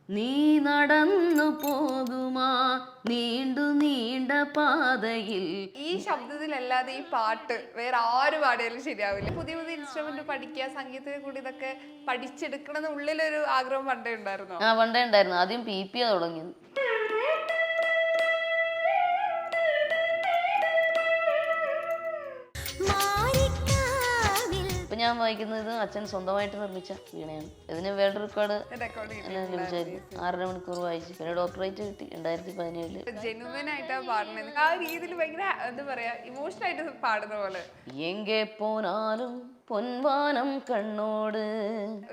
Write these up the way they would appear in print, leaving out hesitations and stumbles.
നീ നടന്നു പോകുമാ നീണ്ടു നീണ്ട പാതയിൽ. ഈ ശബ്ദത്തിലല്ലാതെ ഈ പാട്ട് വേറെ ആര് പാടിയാലും ശരിയാവില്ല. പുതിയ പുതിയ ഇൻസ്ട്രുമെന്റ് പഠിക്കുക, സംഗീതത്തിൽ കൂടി ഇതൊക്കെ പഠിച്ചെടുക്കണം എന്ന് ഉള്ളിലൊരു ആഗ്രഹം പണ്ടേ ഉണ്ടായിരുന്നോ? പണ്ടേ ഉണ്ടായിരുന്നു. ആദ്യം PPA തുടങ്ങിയത്. ഇപ്പൊ ഞാൻ വായിക്കുന്നത് അച്ഛൻ സ്വന്തമായിട്ട് നിർമ്മിച്ച വീണയാണ്. ഇതിന് വേൾഡ് റെക്കോർഡ് ലഭിച്ചായിരുന്നു. 6.5 മണിക്കൂർ വായിച്ചു. പിന്നെ ഡോക്ടറേറ്റ് കിട്ടി 2017. ജെനുവൻ ആയിട്ടാ പാടുന്നത്. ആ രീതിയിൽ ഭയങ്കര എന്താ പറയാ, ഇമോഷണൽ ആയിട്ട് പാടുന്ന പോലെ. എങ്കെ പോനാലും പൊൻവാനം കണ്ണോട്.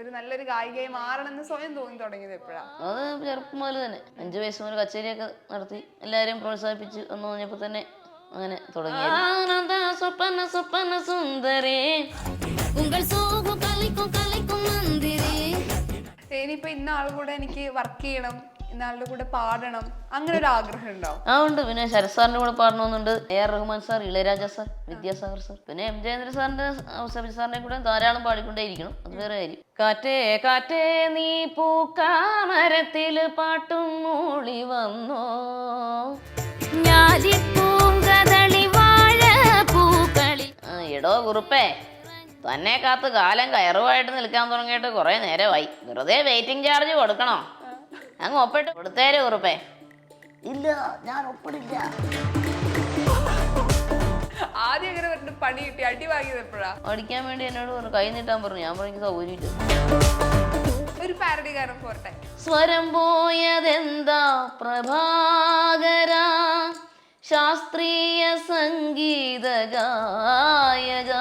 ഒരു നല്ലൊരു ഗായികയെ മാറണമെന്ന് സ്വയം തോന്നി തുടങ്ങിയത് എപ്പോഴാ? അത് ചെറുപ്പം മുതൽ തന്നെ. 5 വയസ്സ് മുതൽ കച്ചേരിയൊക്കെ നടത്തി എല്ലാരെയും പ്രോത്സാഹിപ്പിച്ച് എന്ന് പറഞ്ഞപ്പോ തന്നെ അങ്ങനെ തുടങ്ങി. ഇനിയിപ്പോ ഇന്നാൾ കൂടെ എനിക്ക് വർക്ക് ചെയ്യണം, ഇന്നാളുടെ കൂടെ പാടണം, അങ്ങനെ ഒരു ആഗ്രഹം ഉണ്ടാവും? ഉണ്ട്. പിന്നെ ശരത് സാറിന്റെ കൂടെ പാടണമെന്നുണ്ട്. AR Rahman sir, Ilaiyaraaja sir, Vidyasagar sir, പിന്നെ M ജയേന്ദ്ര സാറിന്റെ സബിൻ സാറിന്റെ കൂടെ ധാരാളം പാടിക്കൊണ്ടേയിരിക്കണം. അത് വേറെ കാര്യം. കാറ്റേ കാറ്റേ നീ പൂക്കാമരത്തില് പാട്ടും മൂളി വന്നോ, എടോ കുറുപ്പേ, തന്നെ കാത്ത് കാലം കയറുമായിട്ട് നിൽക്കാൻ തുടങ്ങിയിട്ട് കുറെ നേരമായി. വെറുതെ വെയിറ്റിംഗ് ചാർജ് കൊടുക്കണോ? അങ്ങ് ഒപ്പിട്ട് കൊടുത്തേരെ കുറുപ്പേ. ഇല്ല, ഞാൻ ഒപ്പിടില്ല. ആദ്യം അങ്ങനെ പറഞ്ഞിട്ട് പണി കിട്ടി അടി വാങ്ങിയത് എപ്പോഴാ? പഠിക്കാൻ വേണ്ടി എന്നോട് പറഞ്ഞു, കൈ നീട്ടാൻ പറഞ്ഞു. ഞാൻ പറഞ്ഞു സൗകര്യമില്ല. ഒരു പാരഡി ഗാനം പോരട്ടെ. സ്വരം പോയതെന്താ പ്രഭാകര, ശാസ്ത്രീയ സംഗീത ഗായക.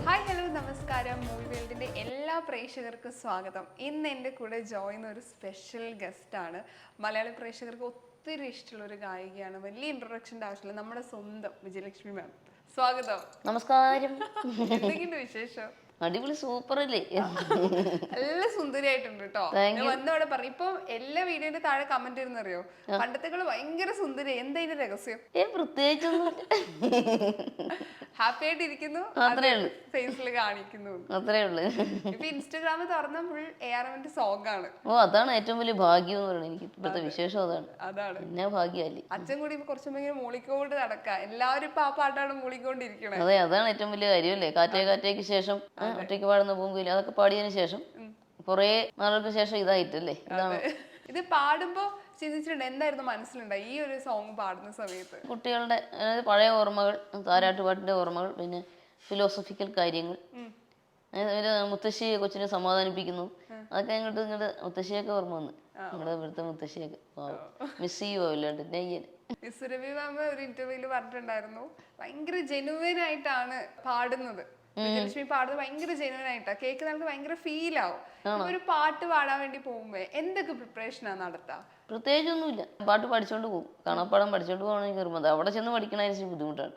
ഹായ്, ഹലോ, നമസ്കാരം. മൂവി വേൾഡിന്റെ എല്ലാ പ്രേക്ഷകർക്കും സ്വാഗതം. ഇന്ന് എൻ്റെ കൂടെ ജോയിൻ ഒരു സ്പെഷ്യൽ ഗസ്റ്റ് ആണ്. മലയാളി പ്രേക്ഷകർക്ക് ഒത്തിരി ഇഷ്ടമുള്ള ഒരു ഗായികയാണ്. വലിയ ഇൻട്രൊഡക്ഷൻ്റെ ആവശ്യമില്ല, നമ്മുടെ സ്വന്തം വിജയലക്ഷ്മി മാം. സ്വാഗതം. നമസ്കാരം. എന്തൊക്കെയുണ്ട് വിശേഷം? അടിപൊളി, സൂപ്പർ അല്ലേ? നല്ല സുന്ദരിയായിട്ടുണ്ട് കേട്ടോ. വന്നവിടെ പറഞ്ഞു. ഇപ്പൊ എല്ലാ വീഡിയോന്റെ താഴെ കമന്റ് ഇരുന്നറിയോ, പണ്ടത്തെക്കാൾ ഭയങ്കര സുന്ദരി. എന്താ ഇതിന്റെ രഹസ്യം? പ്രത്യേകിച്ചൊന്നും. ഹാപ്പി ആയിട്ട് ഇരിക്കുന്നു, ഫേസിൽ കാണിക്കുന്നു, അത്രേ ഉള്ളു. ഇപ്പൊ ഇൻസ്റ്റാഗ്രാമിൽ തുറന്ന ഫുൾ ARMന്റെ സോങ് ആണ്. അതാണ് ഏറ്റവും വലിയ ഭാഗ്യം എന്ന് പറയുന്നത്. എനിക്ക് ഇപ്പോഴത്തെ വിശേഷം അതാണ്. പിന്നെ ഭാഗ്യമല്ലേ. അച്ഛൻ കൂടി ഇപ്പൊ കുറച്ചും ഭയങ്കര മൂളിക്കൊണ്ട് നടക്കാം. എല്ലാവരും ഇപ്പൊ ആ പാട്ടാണ് മൂളിക്കൊണ്ടിരിക്കണേ. അതെ, അതാണ് ഏറ്റവും വലിയ കാര്യമല്ലേ. കാറ്റേ കാറ്റേക്ക് ശേഷം ഒറ്റയ്ക്ക് പാടുന്ന പൂങ്കില്ല, അതൊക്കെ പാടിയതിനു ശേഷം കുറെ നാളുകൾക്ക് ശേഷം ഇതായിട്ടല്ലേ. ഇതാണ് ഇത് പാടുമ്പോ ചിന്തിച്ചിട്ടുണ്ട്, എന്തായിരുന്നു മനസ്സിലുണ്ടായി ഈ ഒരു സോങ് പാടുന്ന സമയത്ത്? കുട്ടികളുടെ പഴയ ഓർമ്മകൾ, താരാട്ടുപാട്ടിന്റെ ഓർമ്മകൾ, പിന്നെ ഫിലോസഫിക്കൽ കാര്യങ്ങൾ, മുത്തശ്ശി കൊച്ചിനെ സമാധാനിപ്പിക്കുന്നു, അതൊക്കെ ഇങ്ങോട്ട് മുത്തശ്ശിയൊക്കെ ഓർമ്മ വന്ന്. നമ്മുടെ ഇവിടുത്തെ മുത്തശ്ശിയൊക്കെ മിസ് ചെയ്യുമല്ലാണ്ട് നെയ്യൻ. സുരഭി മാമ ഒരു ഇന്റർവ്യൂല് പറഞ്ഞിട്ടുണ്ടായിരുന്നു, ഭയങ്കര ജെനുവൻ ആയിട്ടാണ് പാടുന്നത്. വിജയലക്ഷ്മി പാടുന്നത് ഭയങ്കര ജെനുവൻ ആയിട്ടാ. കേൾക്കുന്ന നമുക്ക് ഭയങ്കര ഫീൽ ആവും. ഒരു പാട്ട് പാടാൻ വേണ്ടി പോകുമ്പോ എന്തൊക്കെ പ്രിപ്പറേഷനാ നടത്താ? പ്രത്യേകിച്ചൊന്നുമില്ല. പാട്ട് പഠിച്ചോണ്ട് പോകും. കാണാപ്പാടം പഠിച്ചോണ്ട് പോകണമെങ്കിൽ നിർബന്ധം. അവിടെ ചെന്ന് പഠിക്കണതിന് ബുദ്ധിമുട്ടാണ്.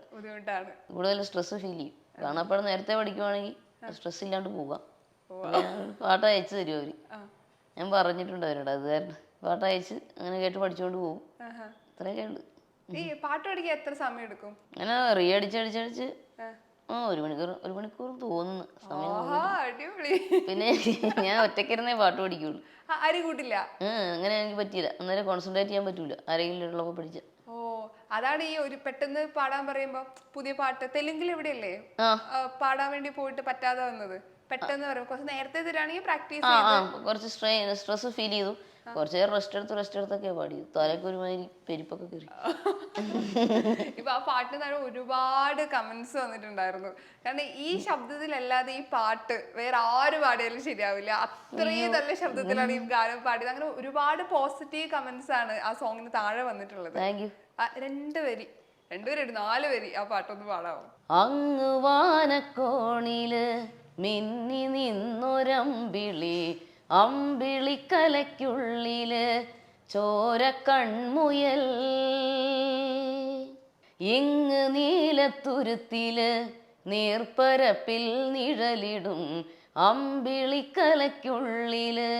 കൂടുതൽ സ്ട്രെസ് ഫീൽ ചെയ്യും. കാണാപ്പാടം നേരത്തെ പഠിക്കുവാണെങ്കിൽ സ്ട്രെസ് ഇല്ലാണ്ട് പോകാം. പാട്ട് അയച്ചു തരും അവര്. ഞാൻ പറഞ്ഞിട്ടുണ്ട് അവരോട്. അത് കാരണം പാട്ട് അയച്ച് അങ്ങനെ കേട്ട് പഠിച്ചോണ്ട് പോകും. അത്രയൊക്കെ ഉണ്ട്. ഈ പാട്ട് പഠിക്കാൻ എത്ര സമയം എടുക്കും? അങ്ങനെ റീ അടിച്ചടിച്ചടിച്ച് 1 മണിക്കൂറും തോന്നുന്നു സമയം. പിന്നെ ഞാൻ ഒറ്റയ്ക്കിരുന്നേ പാട്ട് പഠിക്കുള്ളൂ. അരി കൂട്ടില്ല. അങ്ങനെ എനിക്ക് പറ്റിയില്ല. അന്നേരം കോൺസെൻട്രേറ്റ് ചെയ്യാൻ പറ്റൂല. ആരെങ്കിലും ഉള്ളപ്പോ പഠിച്ച. അതാണ് ഈ ഒരു പെട്ടെന്ന് പാടാൻ പറയുമ്പോ പുതിയ പാട്ട് തെലുങ്കിൽ എവിടെയല്ലേ പാടാൻ വേണ്ടി പോയിട്ട് പറ്റാതെ വന്നത്. പെട്ടെന്ന് പറയും കുറച്ച് നേരത്തെ തരാണെങ്കിൽ പ്രാക്ടീസ് കുറച്ച് സ്ട്രെസ് ഫീൽ ചെയ്തു. കുറച്ച് നേരം റെസ്റ്റ് എടുത്തൊക്കെ പാടിയത്. തലയ്ക്ക് ഒരുമാതിരി പെരിപ്പൊക്കെ കയറി. ഇപ്പൊ ആ പാട്ടിന് താഴെ ഒരുപാട് കമന്റ്സ് വന്നിട്ടുണ്ടായിരുന്നു. കാരണം ഈ ശബ്ദത്തിലല്ലാതെ ഈ പാട്ട് വേറെ ആര് പാടിയാലും ശരിയാവില്ല, അത്രയും നല്ല ശബ്ദത്തിലാണ് ഈ ഗാനം പാടിയത്. അങ്ങനെ ഒരുപാട് പോസിറ്റീവ് കമന്റ്സ് ആണ് ആ സോങ്ങിന് താഴെ വന്നിട്ടുള്ളത്. 2 വരി 4 വരി ആ പാട്ടൊന്ന് പാടാമോ? അങ്ങ് വാനക്കോണില് മിന്നി നിന്നൊരമ്പിളി, അമ്പിളിക്കലയ്ക്കുള്ളില് ചോര കൺമുയൽ, ഇങ്ങ് നീലത്തുരുത്തില് നീർപ്പരപ്പിൽ നിഴലിടും, അമ്പിളിക്കലയ്ക്കുള്ളില്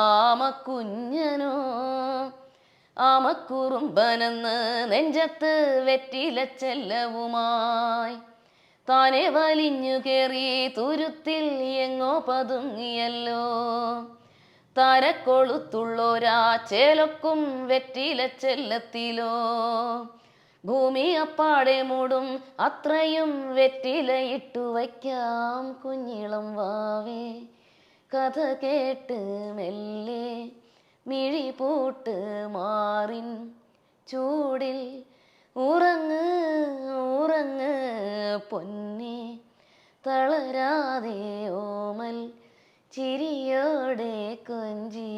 ആമക്കുഞ്ഞനോ, ആമക്കുറുമ്പനെന്ന് നെഞ്ചത്ത് വെറ്റില ചെല്ലവുമായി താനെ വലിഞ്ഞു കേറി തുരുത്തിൽ എങ്ങോ പതുങ്ങിയല്ലോ, താരക്കൊളുത്തുള്ളോരാ ചേലൊക്കും വെറ്റില ചെല്ലത്തിലോ ഭൂമി അപ്പാടെ മൂടും അത്രയും വെറ്റില ഇട്ടു വയ്ക്കാം കുഞ്ഞിളം വാവേ കഥ കേട്ട് മെല്ലെ മിഴി പൂട്ട് മാറിൻ ചൂടിൽ ഉറങ്ങ് ഉറങ്ങ് പൊന്നെ തളരാതെ ഓമൽ ചിരിയോടെ കൊഞ്ചി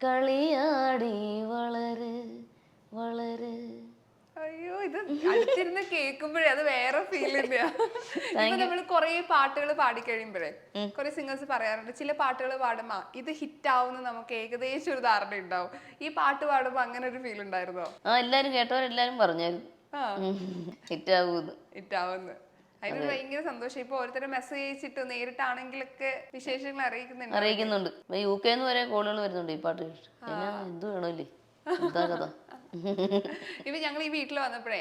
കളിയാടി വളര് വളര്. അയ്യോ, ഇത് അടുത്തിരുന്ന് കേൾക്കുമ്പോഴേ അത് വേറെ ഫീൽ തന്നെയാ. ഇപ്പൊ നമ്മള് കൊറേ പാട്ടുകൾ പാടിക്കഴിയുമ്പോഴേ കുറെ സിംഗേഴ്സ് പറയാറുണ്ട് ചില പാട്ടുകൾ പാടുമ്പോ ഇത് ഹിറ്റ് ആവുന്ന നമുക്ക് ഏകദേശം ഒരു ധാരണ ഉണ്ടാവും. ഈ പാട്ട് പാടുമ്പോ അങ്ങനെ ഒരു ഫീൽ ഉണ്ടായിരുന്നോ? എല്ലാരും കേട്ടവരെല്ലാരും പറഞ്ഞായിരുന്നു ഹിറ്റ് ആവുന്നു ഹിറ്റ് ആവുന്നു. അതിന് ഭയങ്കര സന്തോഷം. ഇപ്പൊ ഓരോരുത്തരെ മെസ്സേജ് അയച്ചിട്ട് നേരിട്ടാണെങ്കിലൊക്കെ വിശേഷങ്ങൾ അറിയിക്കുന്നുണ്ട്. UK വരെ കോളുകൾ വരുന്നുണ്ട് ഈ പാട്ട് കേട്ടിട്ട്. എന്ത് വേണമല്ലേ എന്താ കഥ. ഇപ്പൊ ഞങ്ങൾ ഈ വീട്ടിൽ വന്നപ്പോഴേ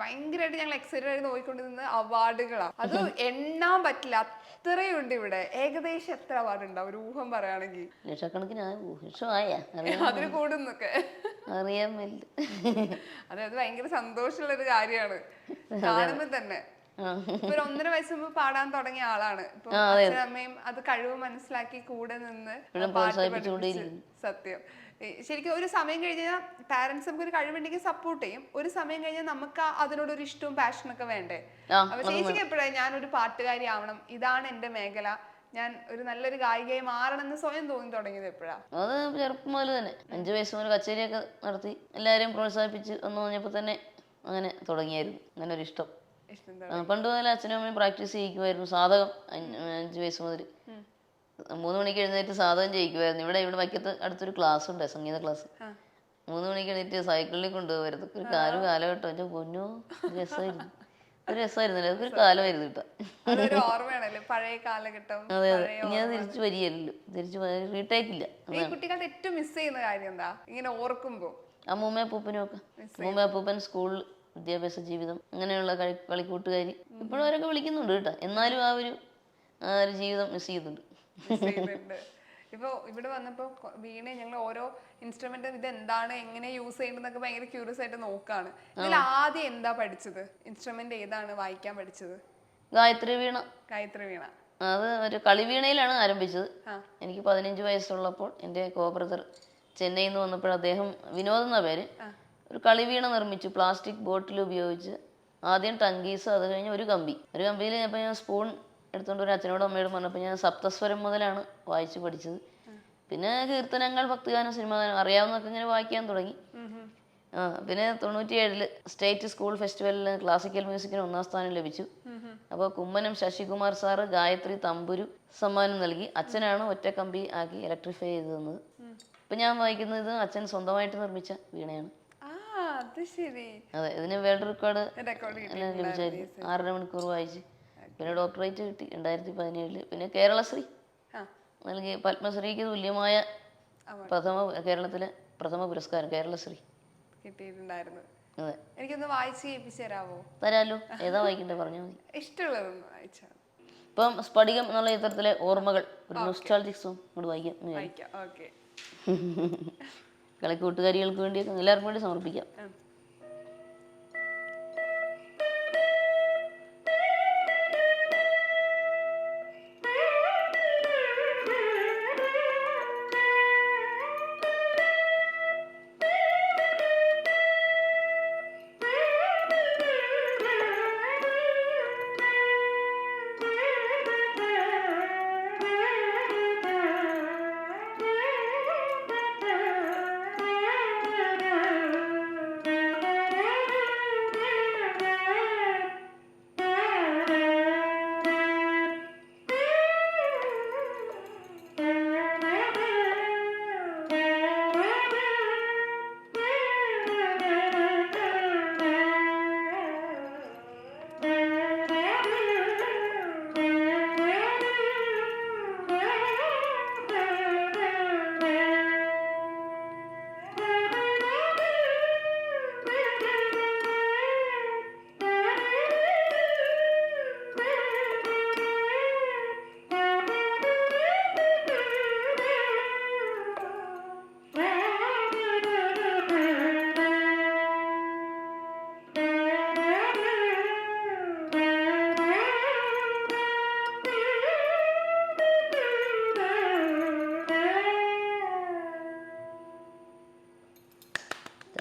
ഭയങ്കരമായിട്ട് ഞങ്ങൾ എക്സൈറ്റഡ് ആയി നോക്കിക്കൊണ്ടിരുന്ന അവാർഡുകളാ. അത് എണ്ണാൻ പറ്റില്ല, അത്രയുണ്ട് ഇവിടെ. ഏകദേശം എത്ര അവാർഡ് ഉണ്ടാവും ഒരു ഊഹം പറയുകയാണെങ്കിൽ? ലക്ഷക്കണക്കിന് അതിന് കൂടുന്നൊക്കെ അറിയാൻ അതെ, അത് ഭയങ്കര സന്തോഷമുള്ള ഒരു കാര്യമാണ് കാണുമ്പോ തന്നെ. ഇപ്പൊ ഒരു 1.5 വയസ്സ് മുമ്പ് പാടാൻ തുടങ്ങിയ ആളാണ്. ഇപ്പൊ അച്ഛനും അമ്മയും അത് കഴിവ് മനസ്സിലാക്കി കൂടെ നിന്ന് പാട്ട് പഠിപ്പിച്ച്. സത്യം, ശരിക്കും ഒരു സമയം കഴിഞ്ഞാൽ പാരന്റ്സ് നമുക്ക് ഒരു കഴിവുണ്ടെങ്കിൽ സപ്പോർട്ട് ചെയ്യും. ഒരു സമയം കഴിഞ്ഞാൽ നമുക്ക് അതിനോടൊരു ഇഷ്ടവും പാഷനും ഒക്കെ വേണ്ടേ? അപ്പൊ ചേച്ചിക്ക് എപ്പോഴാണ് ഞാനൊരു പാട്ടുകാരി ആവണം, ഇതാണ് എന്റെ മേഖല, ഞാൻ ഒരു നല്ലൊരു ഗായികയായി മാറണം എന്ന് സ്വയം തോന്നി തുടങ്ങിയത് എപ്പോഴാ? അത് ചെറുപ്പം മുതൽ തന്നെ 5 വയസ്സ് മുതൽ കച്ചേരിയൊക്കെ നടത്തി എല്ലാവരെയും പ്രോത്സാഹിപ്പിച്ച് വന്നു കഴിഞ്ഞപ്പോൾ തന്നെ അങ്ങനെ തുടങ്ങിയായിരുന്നു അങ്ങനെ ഒരു ഇഷ്ടം. പണ്ട് മുതൽ അച്ഛനും അമ്മയും പ്രാക്ടീസ് ചെയ്യിക്കുമായിരുന്നു. സാധകം 5 വയസ്സ് മുതൽ 3 മണിക്ക് എഴുന്നേറ്റ് സാധകം ചെയ്യിക്കുമായിരുന്നു. ഇവിടെ വയ്ക്കത്ത് അടുത്തൊരു ക്ലാസ് ഉണ്ട്, സംഗീത ക്ലാസ്. 3 മണിക്ക് എഴുന്നേറ്റ് സൈക്കിളിൽ കൊണ്ടുപോകരുത്. ഒരു കാലഘട്ടം എൻ്റെ പൊന്നോ രസമായിരുന്നില്ല, അതൊരു കാലമായിരുന്നു കേട്ടോ. പഴയ കാലഘട്ടം. അതെ അതെ, ഇനി അത് തിരിച്ചു വരികയല്ലോ, തിരിച്ചു റീടേക്ക് ഇല്ല. കുട്ടികളുടെ ഏറ്റവും മിസ് ചെയ്യുന്ന കാര്യം എന്താ ഇങ്ങനെ ഓർക്കുമ്പോ? അമ്മൂമ്മ അപ്പൂപ്പനും ഒക്കെ. അമ്മൂമ്മ അപ്പൂപ്പൻ സ്കൂളിൽ വിദ്യാഭ്യാസ ജീവിതം അങ്ങനെയുള്ള കളിക്കൂട്ടുകാരി ഇപ്പോഴും അവരൊക്കെ വിളിക്കുന്നുണ്ട് കേട്ടോ. എന്നാലും ആ ഒരു ജീവിതം മിസ് ചെയ്യുന്നുണ്ട്. ഇപ്പൊ ഇവിടെ വന്നപ്പോ വീണ ഞങ്ങൾ ഓരോ ഇൻസ്ട്രുമെന്റും ഇത് എന്താണ് എങ്ങനെ യൂസ് ചെയ്യണമെന്നൊക്കെ ഭയങ്കര ക്യൂരിയസ് ആയിട്ട് നോക്കാണ്. ഇതിൽ ആദ്യം എന്താ പഠിച്ചത്? ഇൻസ്ട്രുമെന്റ് ഏതാണ് വായിക്കാൻ പഠിച്ചത്? ഗായത്രി വീണ. അത് ഒരു കളിവീണയിലാണ് ആരംഭിച്ചത്. എനിക്ക് 15 വയസ്സുള്ളപ്പോൾ എൻ്റെ കോബ്രദർ ചെന്നൈയിൽ നിന്ന് വന്നപ്പോൾ അദ്ദേഹം വിനോദ് എന്ന പേര് ഒരു കളിവീണ നിർമ്മിച്ചു. പ്ലാസ്റ്റിക് ബോട്ടിൽ ഉപയോഗിച്ച് ആദ്യം ടങ്കീസ്, അത് കഴിഞ്ഞ് ഒരു കമ്പിയിൽ അപ്പോൾ ഞാൻ സ്പൂൺ എടുത്തുകൊണ്ട് ഒരു അച്ഛനോടും അമ്മയോടും പറഞ്ഞപ്പോൾ ഞാൻ സപ്തസ്വരം മുതലാണ് വായിച്ച് പഠിച്ചത്. പിന്നെ കീർത്തനങ്ങൾ, ഭക്തിഗാനം, സിനിമ അറിയാവുന്നതൊക്കെ ഇങ്ങനെ വായിക്കാൻ തുടങ്ങി. പിന്നെ 97 സ്റ്റേറ്റ് സ്കൂൾ ഫെസ്റ്റിവലിൽ ക്ലാസിക്കൽ മ്യൂസിക്കിന് 1ാം സ്ഥാനം ലഭിച്ചു. അപ്പോൾ കുമ്മനം ശശികുമാർ സാറ് ഗായത്രി തമ്പുരു സമ്മാനം നൽകി. അച്ഛനാണ് ഒറ്റ കമ്പി ആക്കി ഇലക്ട്രിഫൈ ചെയ്ത് തന്നത്. ഇപ്പം ഞാൻ വായിക്കുന്നത് അച്ഛൻ സ്വന്തമായിട്ട് നിർമ്മിച്ച വീണയാണ്. അതെ, ഇതിന് വേൾഡ് റെക്കോർഡ് ലഭിച്ചായിരുന്നു. 6.5 മണിക്കൂർ വായിച്ച്. പിന്നെ ഡോക്ടറേറ്റ് കിട്ടി 2017. പിന്നെ കേരളശ്രീ നൽകി. പത്മശ്രീക്ക് തുല്യമായ കേരളത്തിലെ പ്രഥമ പുരസ്കാരം കേരളശ്രീ കിട്ടിയിട്ടുണ്ടായിരുന്നു. അതെ, എനിക്കൊന്ന് വായിച്ച് കേൾപ്പിച്ചു തരാമോ? തരാലോ. ഏതാ വായിക്കണ്ടേ പറഞ്ഞാൽ മതി. ഇഷ്ടമുള്ളതൊന്ന് വായിച്ചാൽ. ഇപ്പം സ്ഫടികം എന്നുള്ള ചിത്രത്തിലെ ഓർമ്മകൾ, ഒരു നൊസ്റ്റാൾജിക് സോങ് ഇങ്ങോട്ട് വായിക്കാം. കളിക്കൂട്ടുകാരികൾക്ക് വേണ്ടിയൊക്കെ എല്ലാവർക്കും വേണ്ടി സമർപ്പിക്കാം.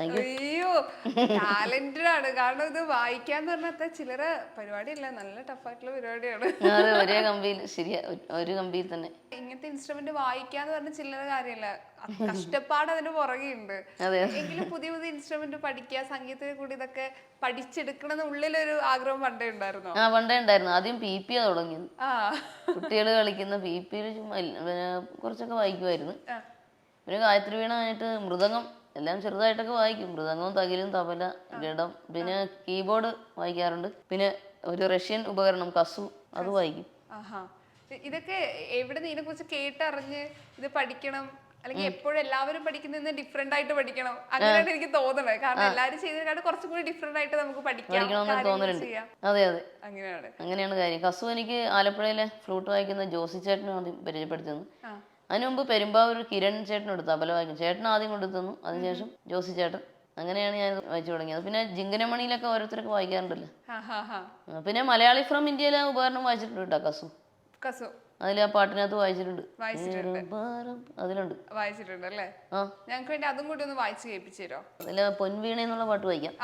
അയ്യോ ടാലന്റഡ് ആണ്. കാരണം ഇത് വായിക്കാന്ന് പറഞ്ഞാൽ ചില്ലറ പരിപാടിയല്ല, നല്ല ടഫായിട്ടുള്ള പരിപാടിയാണ്. അത് ഒരേ കമ്പിയിൽ ശരിയാ, ഒരു കമ്പിയിൽ തന്നെ. ഇങ്ങനത്തെ ഇൻസ്ട്രുമെന്റ് വായിക്കാന്ന് പറഞ്ഞ ചില്ലറ കാര്യമല്ല, കഷ്ടപ്പാട് അതിന് പുറകെ ഉണ്ട്. എങ്കിലും പുതിയ പുതിയ ഇൻസ്ട്രുമെന്റ് പഠിക്കുക, സംഗീതത്തിൽ കൂടി ഇതൊക്കെ പഠിച്ചെടുക്കണം ഉള്ളിലൊരു ആഗ്രഹം പണ്ടേ ഉണ്ടായിരുന്നോ? പണ്ടേ ഉണ്ടായിരുന്നു. ആദ്യം PP തുടങ്ങിയത്. ആ കുട്ടികൾ കളിക്കുന്ന PP കുറച്ചൊക്കെ വായിക്കുമായിരുന്നു. പിന്നെ ഗായത്രി വീണ കഴിഞ്ഞിട്ട് മൃദംഗം എല്ലാം ചെറുതായിട്ടൊക്കെ വായിക്കും. മൃദംഗവും തകിലും തബല ഗഡം, പിന്നെ കീബോർഡ് വായിക്കാറുണ്ട്. പിന്നെ ഒരു റഷ്യൻ ഉപകരണം കസു, അത് വായിക്കും. ഇതൊക്കെ എവിടെ ഇതിനെ കുറിച്ച് കേട്ടറിഞ്ഞ് ഇത് പഠിക്കണം, അല്ലെങ്കിൽ എപ്പോഴും എല്ലാവരും പഠിക്കുന്നതിന് ഡിഫറെന്റ് ആയിട്ട് പഠിക്കണം അങ്ങനെയാണ് എനിക്ക് തോന്നുന്നത്. കാരണം എല്ലാവരും ചെയ്തതിനാണ് കുറച്ചും കൂടി ഡിഫറെന്റ് ആയിട്ട് നമുക്ക് പഠിക്കണമെന്ന് തോന്നുന്നുണ്ട്. അതെ അതെ, അങ്ങനെയാണ് കാര്യം. കസു എനിക്ക് ആലപ്പുഴയിലെ ഫ്ലൂട്ട് വായിക്കുന്ന ജോസി ചേട്ടനും ആദ്യം പരിചയപ്പെടുത്തുന്നു. അതിനു മുമ്പ് പെരുമ്പാവൂർ കിരൺ ചേട്ടനും എടുത്തു തബല വായിക്കും. ചേട്ടൻ ആദ്യം കൊണ്ടുതന്നു, അതിനുശേഷം ജോസി ചേട്ടൻ. അങ്ങനെയാണ് ഞാൻ വായിച്ചു തുടങ്ങിയത്. പിന്നെ ജിങ്കനമണിയിലൊക്കെ ഓരോരുത്തരൊക്കെ വായിക്കാറുണ്ടല്ലോ. പിന്നെ മലയാളി ഫ്രം ഇന്ത്യയിലെ ഉപകരണം വായിച്ചിട്ടുണ്ട് കേട്ടോ, കസു. അതിൽ ആ പാട്ടിനകത്ത് വായിച്ചിട്ടുണ്ട്. അതിലുണ്ട് വായിച്ചിട്ടുണ്ട് അല്ലേ? ഞങ്ങൾക്ക് വേണ്ടി അതും കൂടി ഒന്ന് വായിച്ചു കേൾപ്പിച്ചു തരോ? അതില് പൊൻവീണ എന്നുള്ള പാട്ട് വായിക്കാം.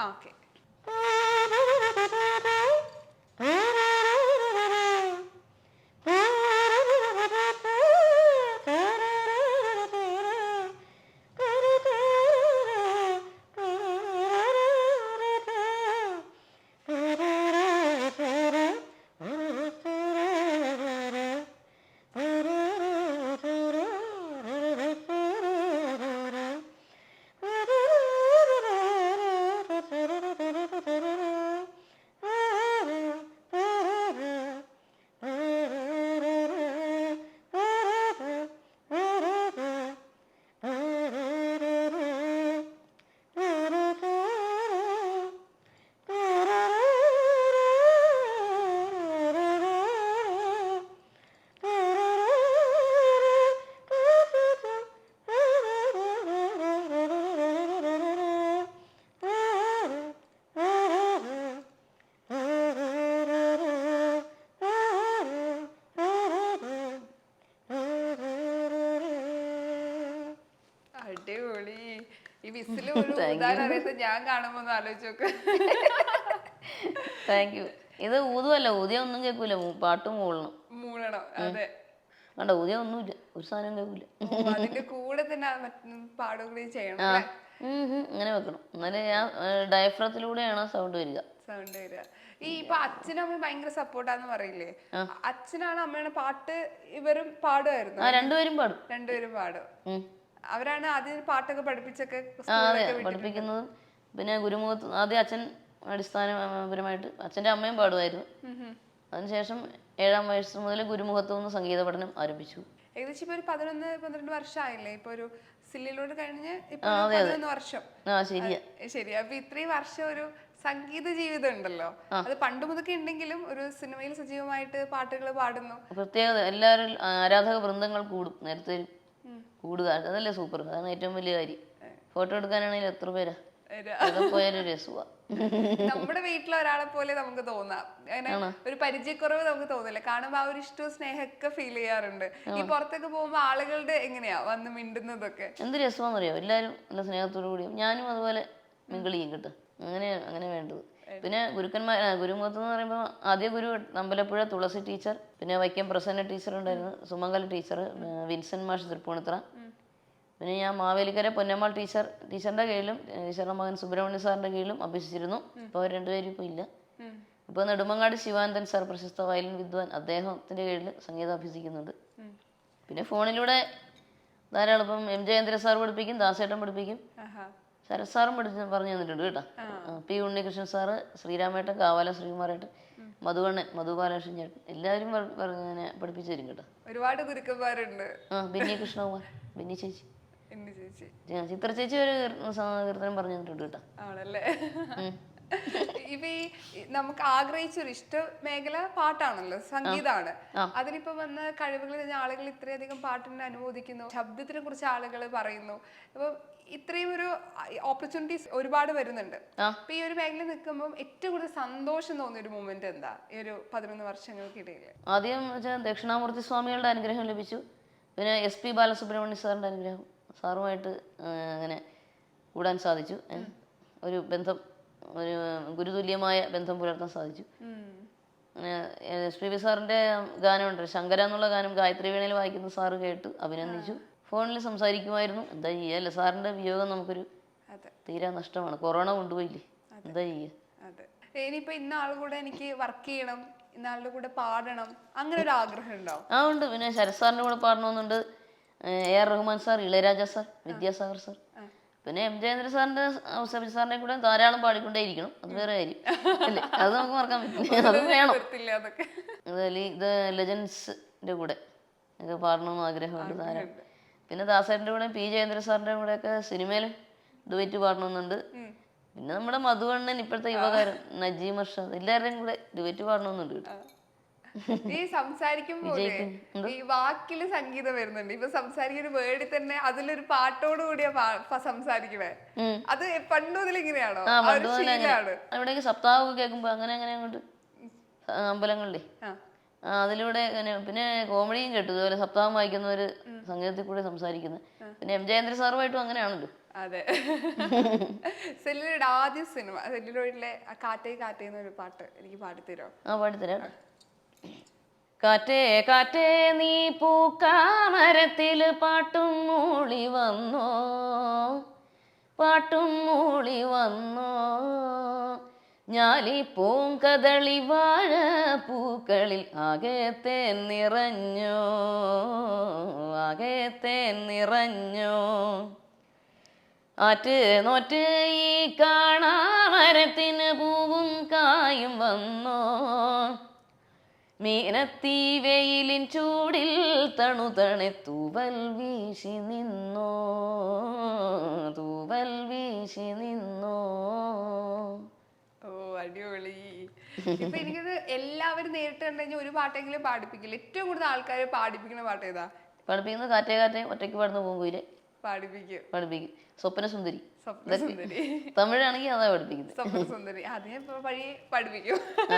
അടിപൊളി. ഈ വിസിൽ ഞാൻ കാണുമ്പോ ഒന്ന് ആലോചിച്ച് നോക്ക്. Thank you. ഇത് ഊതുവല്ല, ഊതിയ ഒന്നും കേൾക്കൂല, പാട്ടും മൂളണം. അതെ, കണ്ട ഊതിയ ഒന്നുമില്ല, ഒരു സാധനം കേൾക്കൂല. അതിന്റെ കൂടെ തന്നെ പാടുകയും ചെയ്യണം. അങ്ങനെ വെക്കണം, എന്നാലേ ആ ഡയഫ്രത്തിലൂടെയാണ് സൗണ്ട് വരിക. ഈ ഇപ്പൊ അച്ഛനും അമ്മയും ഭയങ്കര സപ്പോർട്ടാന്ന് പറയില്ലേ? അച്ഛനാണ് അമ്മയുടെ പാട്ട് ഇവരും പാടുമായിരുന്നു? രണ്ടുപേരും പാടും. അവരാണ് ആദ്യം പാട്ടൊക്കെ പഠിപ്പിച്ചൊക്കെ പഠിപ്പിക്കുന്നതും. പിന്നെ ഗുരുമുഖത്ത് ആദ്യം അച്ഛൻ അടിസ്ഥാനപരമായിട്ട്, അച്ഛൻ്റെ അമ്മയും പാടുമായിരുന്നു. അതിനുശേഷം 7ാം വയസ്സ് മുതൽ ഗുരുമുഖത്തു നിന്ന് സംഗീത പഠനം ആരംഭിച്ചു. ഏകദേശം ഇപ്പൊ ഒരു 11-12 വർഷമായില്ലേ? ഇപ്പൊ ഒരു സില്ലിലോട് കഴിഞ്ഞ് 11 വർഷം. ശരിയാ. അപ്പൊ ഇത്രയും വർഷം ഒരു സംഗീത ജീവിതം ഉണ്ടല്ലോ. അത് പണ്ട് മുതലേ ഉണ്ടെങ്കിലും ഒരു സിനിമയിൽ സജീവമായിട്ട് പാട്ടുകൾ പാടുന്നു. പ്രത്യേകത എല്ലാവരും ആരാധക വൃന്ദങ്ങൾ കൂടും, നേരത്തെ കൂടുക. അതല്ലേ സൂപ്പർ, അതാണ് ഏറ്റവും വലിയ കാര്യം. ഫോട്ടോ എടുക്കാനാണെങ്കിൽ എത്ര പേരാ പോയാലും രസമാ. നമ്മുടെ വീട്ടിലെ ഒരാളെ പോലെ നമുക്ക് തോന്നാം. അങ്ങനെ ഒരു പരിചയക്കുറവ് നമുക്ക് തോന്നില്ല. കാണുമ്പോ ആ ഒരു ഇഷ്ടവും സ്നേഹമൊക്കെ ഫീൽ ചെയ്യാറുണ്ട്. ഈ പുറത്തൊക്കെ പോകുമ്പോ ആളുകളുടെ എങ്ങനെയാ വന്ന് മിണ്ടുന്നതൊക്കെ എന്ത് രസമാണെന്നറിയോ? എല്ലാവരും നല്ല സ്നേഹത്തോടു കൂടിയും ഞാനും അതുപോലെ മിങ്കിൾ ചെയ്യും കേട്ടോ. അങ്ങനെ വേണ്ടത്. പിന്നെ ഗുരുമുഖത്ത് എന്ന് പറയുമ്പോൾ ആദ്യ ഗുരു അമ്പലപ്പുഴ തുളസി ടീച്ചർ, പിന്നെ വൈക്കം പ്രസന്ന ടീച്ചർ ഉണ്ടായിരുന്നു, സുമംഗല ടീച്ചർ, വിൻസെന്റ് മാഷ് തൃപ്പൂണിത്തറ. പിന്നെ ഞാൻ മാവേലിക്കര പൊന്നമ്മാൾ ടീച്ചറിന്റെ കീഴിലും ടീച്ചറുടെ മകൻ സുബ്രഹ്മണ്യ സാറിന്റെ കീഴിലും അഭ്യസിച്ചിരുന്നു. അപ്പോൾ അവർ രണ്ടുപേരും ഇപ്പോൾ ഇല്ല. ഇപ്പോൾ നെടുമങ്ങാട് ശിവാനന്ദൻ സാർ, പ്രശസ്ത വയലിൻ വിദ്വാൻ, അദ്ദേഹത്തിന്റെ കീഴിൽ സംഗീതം അഭ്യസിക്കുന്നുണ്ട്. പിന്നെ ഫോണിലൂടെ ധാരാളം ഇപ്പം M ജയേന്ദ്ര സാർ പഠിപ്പിക്കും, ദാസേട്ടൻ പഠിപ്പിക്കും, ശരത് സാറും പറഞ്ഞു തന്നിട്ടുണ്ട് കേട്ടോ. P ഉണ്ണികൃഷ്ണൻ സാറ്, ശ്രീരാമേട്ടൻ, കാവാല ശ്രീകുമാരേട്ടൻ, മധുവണ്ണൻ, മധുബാലകൃഷ്ണൻ ചേട്ടൻ, എല്ലാവരും പഠിപ്പിച്ചു തരും കേട്ടോ. ഒരുപാട് ഗുരുക്കന്മാരുണ്ട്. ബിന്നി കൃഷ്ണകുമാർ, ബിന്നി ചേച്ചി, ചിത്ര ചേച്ചി ഒരു കീർത്തനം പറഞ്ഞു തന്നിട്ടുണ്ട് കേട്ടോ. ആണല്ലേ? ഇപ്പൊ ഈ നമുക്ക് ആഗ്രഹിച്ചൊരു ഇഷ്ട മേഖല പാട്ടാണല്ലോ, സംഗീതമാണ്. അതിലിപ്പോ വന്ന കഴിവുകൾ ആളുകൾ ഇത്രയധികം പാട്ടിനെ അനുമോദിക്കുന്നു, ശബ്ദത്തിനെ കുറിച്ച് ആളുകൾ പറയുന്നു. അപ്പൊ ഇത്രയും ഒരു ഓപ്പർച്യൂണിറ്റീസ് ഒരുപാട് വരുന്നുണ്ട്. അപ്പൊ ഈ ഒരു മേഖല നിൽക്കുമ്പോൾ ഏറ്റവും കൂടുതൽ സന്തോഷം തോന്നിയ ഒരു മൊമെന്റ് എന്താ ഈ ഒരു 11 വർഷങ്ങൾക്കിടയിൽ? ആദ്യം ദക്ഷിണാമൂർത്തി സ്വാമികളുടെ അനുഗ്രഹം ലഭിച്ചു. പിന്നെ SP ബാലസുബ്രഹ്മണ്യ സാറിന്റെ അനുഗ്രഹം, സാറുമായിട്ട് അങ്ങനെ കൂടാൻ സാധിച്ചു. ഒരു ബന്ധം, ഒരു ഗുരുതുല്യമായ ബന്ധം പുലർത്താൻ സാധിച്ചു. എസ്.പി.ബി സാറിൻ്റെ ഗാനമുണ്ട്, ശങ്കര എന്നുള്ള ഗാനം ഗായത്രി വീണയിൽ വായിക്കുന്ന സാറ് കേട്ട് അഭിനന്ദിച്ചു. ഫോണിൽ സംസാരിക്കുമായിരുന്നു. എന്താ ചെയ്യുക, അല്ല സാറിൻ്റെ വിയോഗം നമുക്കൊരു തീരാ നഷ്ടമാണ്. കൊറോണ കൊണ്ടുപോയില്ലേ, എന്താ ചെയ്യുക. ഇനിയിപ്പോ ഇന്നാളുടെ കൂടെ എനിക്ക് വർക്ക് ചെയ്യണം, ഇന്നാളുടെ കൂടെ പാടണം, അങ്ങനെ ഒരു ആഗ്രഹം ഉണ്ടോ? ഉണ്ട്. പിന്നെ ശരത് സാറിൻ്റെ കൂടെ പാടണമെന്നുണ്ട്. AR Rahman sir, Ilaiyaraaja sir, Vidyasagar sir, പിന്നെ M ജയേന്ദ്ര സാറിൻ്റെ, സബി സാറിൻ്റെ കൂടെ ധാരാളം പാടിക്കൊണ്ടേയിരിക്കണം. അത് വേറെ കാര്യം അല്ലേ, അത് നമുക്ക് മറക്കാൻ പറ്റില്ല, അത് വേണം. അതുപോലെ ഇത് ലെജൻസിൻ്റെ കൂടെ ഒക്കെ പാടണമെന്ന് ആഗ്രഹമുണ്ട് ധാരാളം. പിന്നെ ദാസേട്ടൻ്റെ കൂടെ P ജയേന്ദ്ര സാറിൻ്റെ കൂടെയൊക്കെ സിനിമയിൽ ഡുവറ്റ് പാടണമെന്നുണ്ട്. പിന്നെ നമ്മുടെ മധുവണ്ണൻ, ഇപ്പോഴത്തെ യുവകാരൻ നജീം അർഷാദ്, എല്ലാവരുടെയും കൂടെ ഡുവറ്റ് പാടണമെന്നുണ്ട് കേട്ടോ. ഈ സംസാരിക്കുമ്പോൾ ഈ വാക്കില് സംഗീതം വരുന്നുണ്ട്. ഇപ്പൊ സംസാരിക്കുന്ന വേർഡിൽ തന്നെ അതിലൊരു പാട്ടോട് കൂടിയാ സംസാരിക്കണേ. അത് പണ്ട് മുതൽ ഇങ്ങനെയാണോ? ഇവിടേക്ക് സപ്താഹം കേൾക്കുമ്പോ അങ്ങനെ അങ്ങോട്ട് അമ്പലങ്ങളിലേ അതിലൂടെ പിന്നെ കോമഡിയും കേട്ടു. ഇതുപോലെ സപ്താഹം വായിക്കുന്നവര് സംഗീതത്തിൽ കൂടെ സംസാരിക്കുന്നത്. പിന്നെ M ജയേന്ദ്ര സാറുമായിട്ടും അങ്ങനെയാണല്ലോ. അതെ. സെല്ലിലോയുടെ ആദ്യ സിനിമ, സെല്ലിലോയിലെ കാറ്റേ കാറ്റേ എന്നൊരു പാട്ട് എനിക്ക് പാടിത്തരോ? പാടിത്തരാം. കാറ്റേ കാറ്റേ നീ പൂക്കാമരത്തില് പാട്ടും മൂളി വന്നോ, പാട്ടും മൂളി വന്നോ, ഞാലി പൂങ്കദളി വാഴ പൂക്കളിൽ ആകത്തെ നിറഞ്ഞോ, ആകത്തെ നിറഞ്ഞോ, ആറ്റ് നോറ്റ് ഈ കാണാമരത്തിന് പൂവും കായും വന്നോ, മീനത്തി വെയിലിൻ ചൂടിൽ തണുതണെ തൂവൽ വീശി നിന്നോ, തൂവൽ വീശി നിന്നോ. ഓ അടിപൊളി. ഇപ്പൊ എനിക്കത് എല്ലാവരും നേരിട്ട് കണ്ടു കഴിഞ്ഞാൽ ഒരു പാട്ടെങ്കിലും പാടിപ്പിക്കില്ല. ഏറ്റവും കൂടുതൽ ആൾക്കാർ പാടിപ്പിക്കുന്ന പാട്ട് ഏതാ? പാടിപ്പിക്കുന്നത് കാറ്റേ കാറ്റേ, ഒറ്റയ്ക്ക് പാടുന്ന പൂങ്കുയിലെ പഠിപ്പിക്കും. സ്വപ്നസുന്ദരി, തമിഴാണെങ്കിൽ അതാ പഠിപ്പിക്കുന്നത്. സ്വപ്നസുന്ദരി അത് ഞാൻ വഴി പഠിപ്പിക്കും.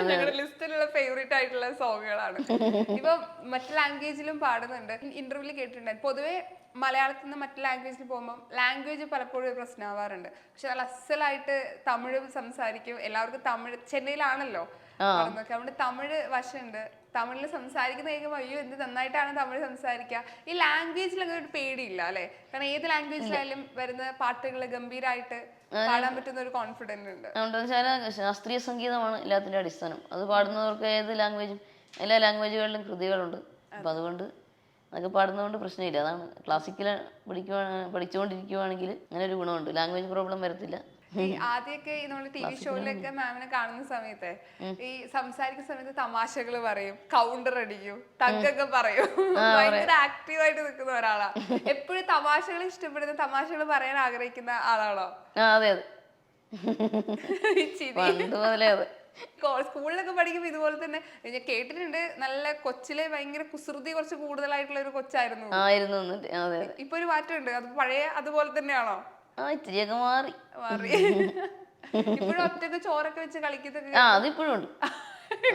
ഞങ്ങളുടെ ലിസ്റ്റിലുള്ള ഫേവറേറ്റ് ആയിട്ടുള്ള സോങ്ങുകളാണ്. ഇപ്പൊ മറ്റു ലാംഗ്വേജിലും പാടുന്നുണ്ട്. ഇന്റർവ്യൂല് കേട്ടിട്ടുണ്ടായിരുന്നു. പൊതുവെ മലയാളത്തിൽ നിന്ന് മറ്റു ലാംഗ്വേജിൽ പോകുമ്പോൾ ലാംഗ്വേജ് പലപ്പോഴും ഒരു പ്രശ്നമാവാറുണ്ട്. പക്ഷെ നല്ല അസലായിട്ട് തമിഴ് സംസാരിക്കും. എല്ലാവർക്കും തമിഴ്, ചെന്നൈയിലാണല്ലോ അവിടെ തമിഴ് വശമുണ്ട്. തമിഴിൽ സംസാരിക്കുന്ന കേൾക്കുമ്പോൾ അയ്യോ എന്ത് നന്നായിട്ടാണ് തമിഴ് സംസാരിക്കുക. ഈ ലാംഗ്വേജിൽ അങ്ങനെ ഒരു പേടിയില്ല അല്ലെ? കാരണം ഏത് ലാംഗ്വേജിലായാലും വരുന്ന പാട്ടുകൾ ഗംഭീരമായിട്ട് പാടാൻ പറ്റുന്ന ഒരു കോൺഫിഡൻസ് ഉണ്ട്. ശാസ്ത്രീയ സംഗീതമാണ് എല്ലാത്തിന്റെ അടിസ്ഥാനം. അത് പാടുന്നവർക്ക് ഏത് ലാംഗ്വേജും, എല്ലാ ലാംഗ്വേജുകളിലും കൃതികളുണ്ട്. അപ്പൊ അതുകൊണ്ട് അതൊക്കെ പാടുന്നതുകൊണ്ട് പ്രശ്നമില്ല. അതാണ് ക്ലാസിക്കൽ പഠിച്ചുകൊണ്ടിരിക്കുവാണെങ്കിൽ അങ്ങനെ ഒരു ഗുണമുണ്ട്, ലാംഗ്വേജ് പ്രോബ്ലം വരത്തില്ല. ആദ്യമൊക്കെ നമ്മള് TV ഷോയിലൊക്കെ മാമിനെ കാണുന്ന സമയത്ത് ഈ സംസാരിക്കുന്ന സമയത്ത് തമാശകൾ പറയും, കൗണ്ടർ അടിക്കും, തഗ്ഗൊക്കെ പറയും. ഭയങ്കര ആക്റ്റീവായിട്ട് നിൽക്കുന്ന ഒരാളാ. എപ്പോഴും തമാശകൾ ഇഷ്ടപ്പെടുന്ന, തമാശകൾ പറയാൻ ആഗ്രഹിക്കുന്ന ആളാണോ? അതെ അതെ, സ്കൂളിലൊക്കെ പഠിക്കുമ്പോ ഇതുപോലെ തന്നെ ഞാൻ കേട്ടിട്ടുണ്ട്. നല്ല കൊച്ചിലെ ഭയങ്കര കുസൃതി കുറച്ച് കൂടുതലായിട്ടുള്ള ഒരു കൊച്ചായിരുന്നു. ഇപ്പൊ ഒരു മാറ്റമുണ്ട്. അത് പഴയ അതുപോലെ തന്നെയാണോ? ഇത്തിരിയൊക്കെ മാറി. ഇപ്പോഴും ഒറ്റക്ക് ചോറൊക്കെ വെച്ച് കളിക്കുന്നൊക്കെ അതിപ്പോഴും ഉണ്ട്.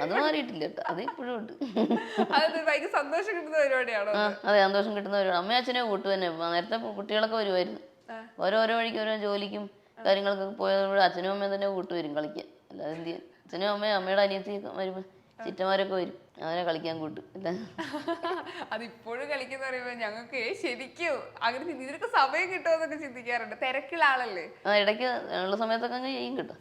അത് മാറിയിട്ടില്ല കേട്ടോ, അത് ഇപ്പോഴും ഉണ്ട്. അത് ഭയങ്കര സന്തോഷം കിട്ടുന്ന പരിപാടിയാണോ? അതെ, സന്തോഷം കിട്ടുന്ന പരിപാടി. അമ്മയും അച്ഛനെ കൂട്ടു തന്നെ. നേരത്തെ കുട്ടികളൊക്കെ വരുമായിരുന്നു, ഓരോരോ വഴിക്ക് ഓരോ ജോലിക്കും കാര്യങ്ങൾക്കൊക്കെ പോയതോടെ അച്ഛനും അമ്മയും തന്നെ കൂട്ടുവരും കളിക്കാൻ. അല്ലാതെ എന്ത് ചെയ്യാൻ, അച്ഛനും അമ്മയും അമ്മയുടെ അനിയത്തിയൊക്കെ വരുമ്പോൾ ചിറ്റമാരൊക്കെ വരും, അവനെ കളിക്കാൻ കൂട്ടും. അതിപ്പോഴും കളിക്കുന്ന പറയുമ്പോ ഞങ്ങൾക്ക് ശരിക്കും അങ്ങനെ ഇതിനൊക്കെ സമയം കിട്ടുമെന്നൊക്കെ ചിന്തിക്കാറുണ്ട്. തിരക്കുള്ള ആളല്ലേ? ഇടയ്ക്ക് ഉള്ള സമയത്തൊക്കെ അങ്ങ് ചെയ്യും കേട്ടോ.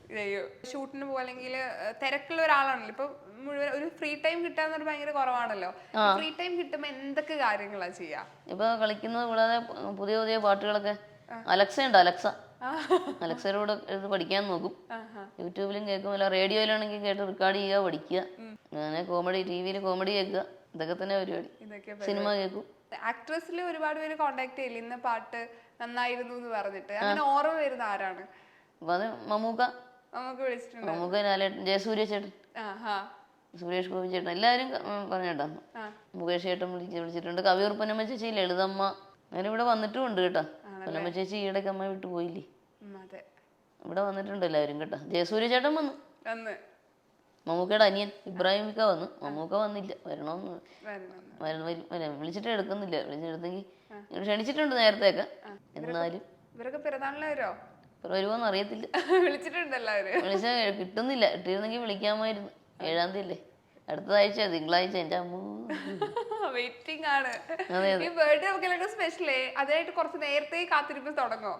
ഷൂട്ടിന് പോലെങ്കിൽ തിരക്കുള്ള ഒരാളാണല്ലോ. ഇപ്പൊ മുഴുവൻ ഒരു ഫ്രീ ടൈം കിട്ടാന്ന് ഭയങ്കര കുറവാണല്ലോ. ഫ്രീ ടൈം കിട്ടുമ്പോ എന്തൊക്കെ കാര്യങ്ങളാ ചെയ്യാ? ഇപ്പൊ കളിക്കുന്നത് കൂടാതെ പുതിയ പുതിയ പാട്ടുകളൊക്കെ അലക്സ ഉണ്ട്, അലക്സയിലൂടെ ഇത് പഠിക്കാൻ നോക്കും. യൂട്യൂബിലും കേൾക്കും, അല്ല റേഡിയോയിലാണെങ്കിൽ കേട്ട് റെക്കോർഡ് ചെയ്യുക, പഠിക്കുക. അങ്ങനെ കോമഡി, TV-യിൽ കോമഡി കേൾക്കുക, ഇതൊക്കെ തന്നെ പരിപാടി. സിനിമ കേൾക്കും. ആക്ട്രസിൽ ഒരുപാട് പേര് കോണ്ടാക്ട് ചെയ്യില്ല, ഇന്ന പാട്ട് നന്നായിരുന്നു എന്ന് പറഞ്ഞിട്ട്. അങ്ങനെ ഓർമ്മ വരുന്ന ആരാണ്? അപ്പൊ അത് മമ്മൂക്ക വിളിച്ചിട്ടുണ്ട്. മമ്മൂക്ക, ലാലേട്ടൻ, ജയസൂര്യ ചേട്ടൻ, സുരേഷ് ഗോപി ചേട്ടൻ, എല്ലാവരും പറഞ്ഞേട്ടാ. മുകേഷ് ചേട്ടൻ വിളിച്ചിട്ടുണ്ട്. കവിയൂർ പൊന്നമ്മ ചേച്ചി, ലളിതമ്മ, അങ്ങനെ ഇവിടെ വന്നിട്ടും ഉണ്ട് കേട്ടോ. പൊന്നമ്മ ചേച്ചി ഈയിടയ്ക്ക് അമ്മ വിട്ടു പോയില്ലേ, ഇവിടെ വന്നിട്ടുണ്ട് എല്ലാവരും കേട്ടോ. ജയസൂര്യ ചേട്ടൻ വന്നു, മമ്മൂക്കയുടെ അനിയൻ ഇബ്രാഹിം ഇക്ക വന്നു. മമ്മൂക്ക വന്നില്ല, വരണമെന്ന് വിളിച്ചിട്ട് എടുക്കുന്നില്ല. വിളിച്ചെടുത്തെങ്കിൽ ക്ഷണിച്ചിട്ടുണ്ട് നേരത്തെയൊക്കെ. എന്നാലും ഇവരൊക്കെ പിറന്നാളിന് വരുമോ? വരുമോന്ന് അറിയത്തില്ല. വിളിച്ചിട്ടുണ്ടല്ലോ അവര്. വിളിച്ചാൽ കിട്ടുന്നില്ല. കിട്ടിയിരുന്നെങ്കിൽ വിളിക്കാമായിരുന്നു. 7-ാം തീയതി അല്ലേ? അടുത്ത ആഴ്ച തിങ്കളാഴ്ച. എൻ്റെ അമ്മ വെയിറ്റിംഗ് ആണ്. ഈ ബർത്ത്ഡേ ഒക്കെ സ്പെഷ്യലേ അതിനായിട്ട് കുറച്ച് നേരത്തെ കാത്തിരിപ്പ് തുടങ്ങോ?